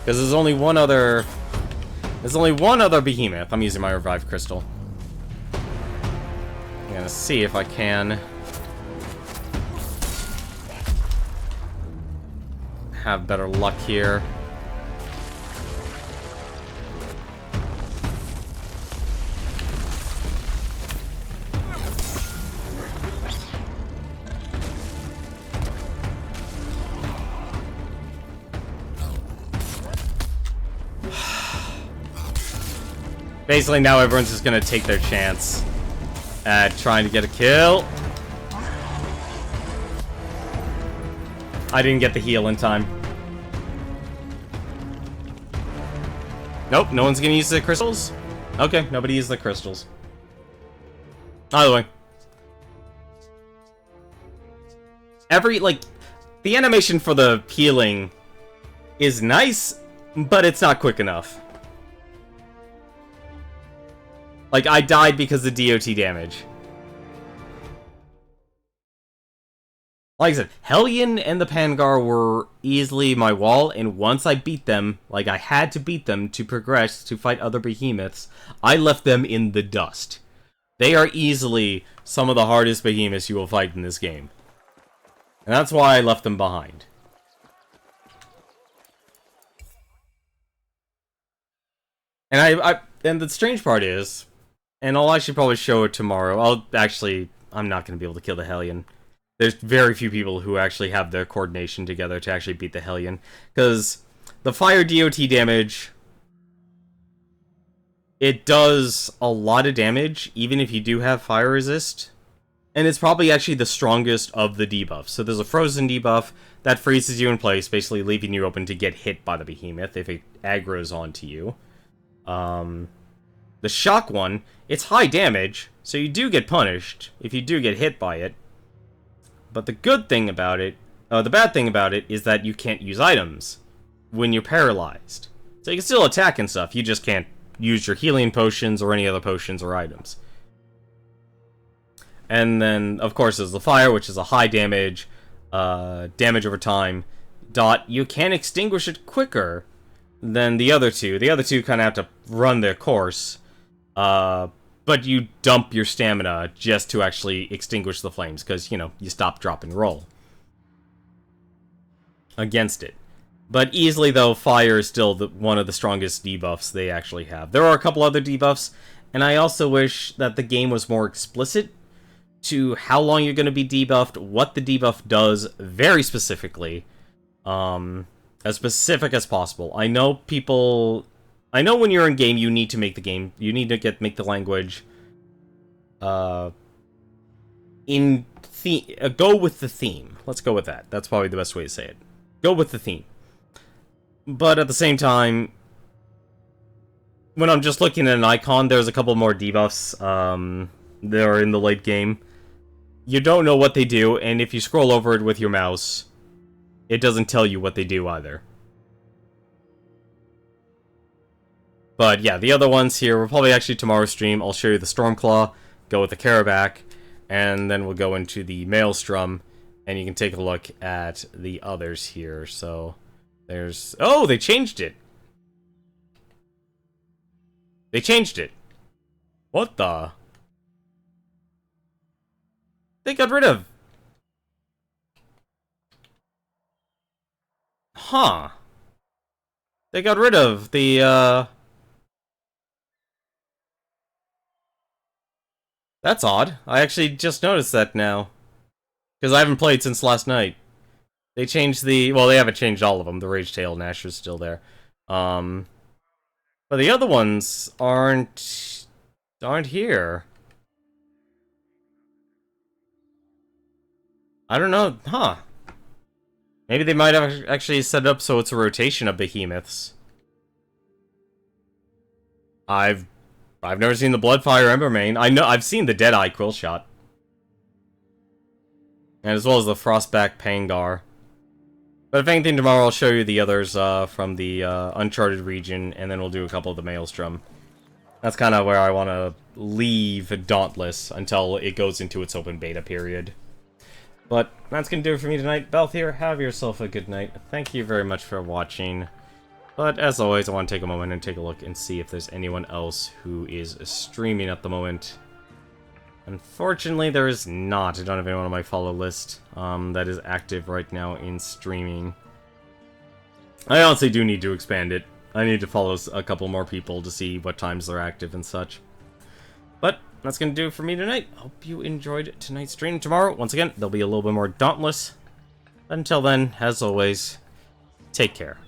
Because there's only one other behemoth. I'm using my revive crystal. I'm gonna see if I can have better luck here. Basically, now everyone's just gonna take their chance at trying to get a kill. I didn't get the heal in time. Nope, no one's gonna use the crystals? Okay, nobody used the crystals. Either way. The animation for the healing is nice, but it's not quick enough. Like, I died because of DOT damage. Like I said, Hellion and the Pangar were easily my wall, and once I beat them, like I had to beat them to progress to fight other behemoths, I left them in the dust. They are easily some of the hardest behemoths you will fight in this game. And that's why I left them behind. And and the strange part is, and I'll actually probably show it tomorrow. I'm not going to be able to kill the Hellion. There's very few people who actually have their coordination together to actually beat the Hellion. Because the fire DOT damage, it does a lot of damage, even if you do have fire resist. And it's probably actually the strongest of the debuffs. So there's a frozen debuff that freezes you in place, basically leaving you open to get hit by the behemoth if it aggroes onto you. The shock one, it's high damage, so you do get punished if you do get hit by it. But the good thing about it, the bad thing about it, is that you can't use items when you're paralyzed. So you can still attack and stuff, you just can't use your healing potions or any other potions or items. And then, of course, there's the fire, which is a high damage, damage over time. You can extinguish it quicker than the other two. The other two kind of have to run their course. But you dump your stamina just to actually extinguish the flames, because, you stop, drop, and roll against it. But easily, though, fire is still one of the strongest debuffs they actually have. There are a couple other debuffs, and I also wish that the game was more explicit to how long you're going to be debuffed, what the debuff does very specifically, as specific as possible. I know when you're in game, you need to make the game. You need to make the language. Go with the theme. Let's go with that. That's probably the best way to say it. Go with the theme. But at the same time, when I'm just looking at an icon, there's a couple more debuffs that are in the late game. You don't know what they do, and if you scroll over it with your mouse, it doesn't tell you what they do either. But yeah, the other ones here, we'll probably actually tomorrow's stream, I'll show you the Stormclaw, go with the Karabac, and then we'll go into the Maelstrom, and you can take a look at the others here. So, there's... Oh, they changed it! They changed it! What the... They got rid of... Huh. They got rid of the, That's odd. I actually just noticed that now. Because I haven't played since last night. They changed the... Well, they haven't changed all of them. The Ragetail and Asher's still there. But the other ones aren't here. I don't know. Huh. Maybe they might have actually set it up so it's a rotation of behemoths. I've never seen the Bloodfire Embermane. I've seen the Deadeye Quillshot. And as well as the Frostback Pangar. But if anything, tomorrow I'll show you the others from the Uncharted region, and then we'll do a couple of the Maelstrom. That's kind of where I want to leave Dauntless until it goes into its open beta period. But that's going to do it for me tonight. Belth here, have yourself a good night. Thank you very much for watching. But as always, I want to take a moment and take a look and see if there's anyone else who is streaming at the moment. Unfortunately, there is not. I don't have anyone on my follow list that is active right now in streaming. I honestly do need to expand it. I need to follow a couple more people to see what times they're active and such. But that's going to do it for me tonight. Hope you enjoyed tonight's stream. Tomorrow, once again, there'll be a little bit more Dauntless. Until then, as always, take care.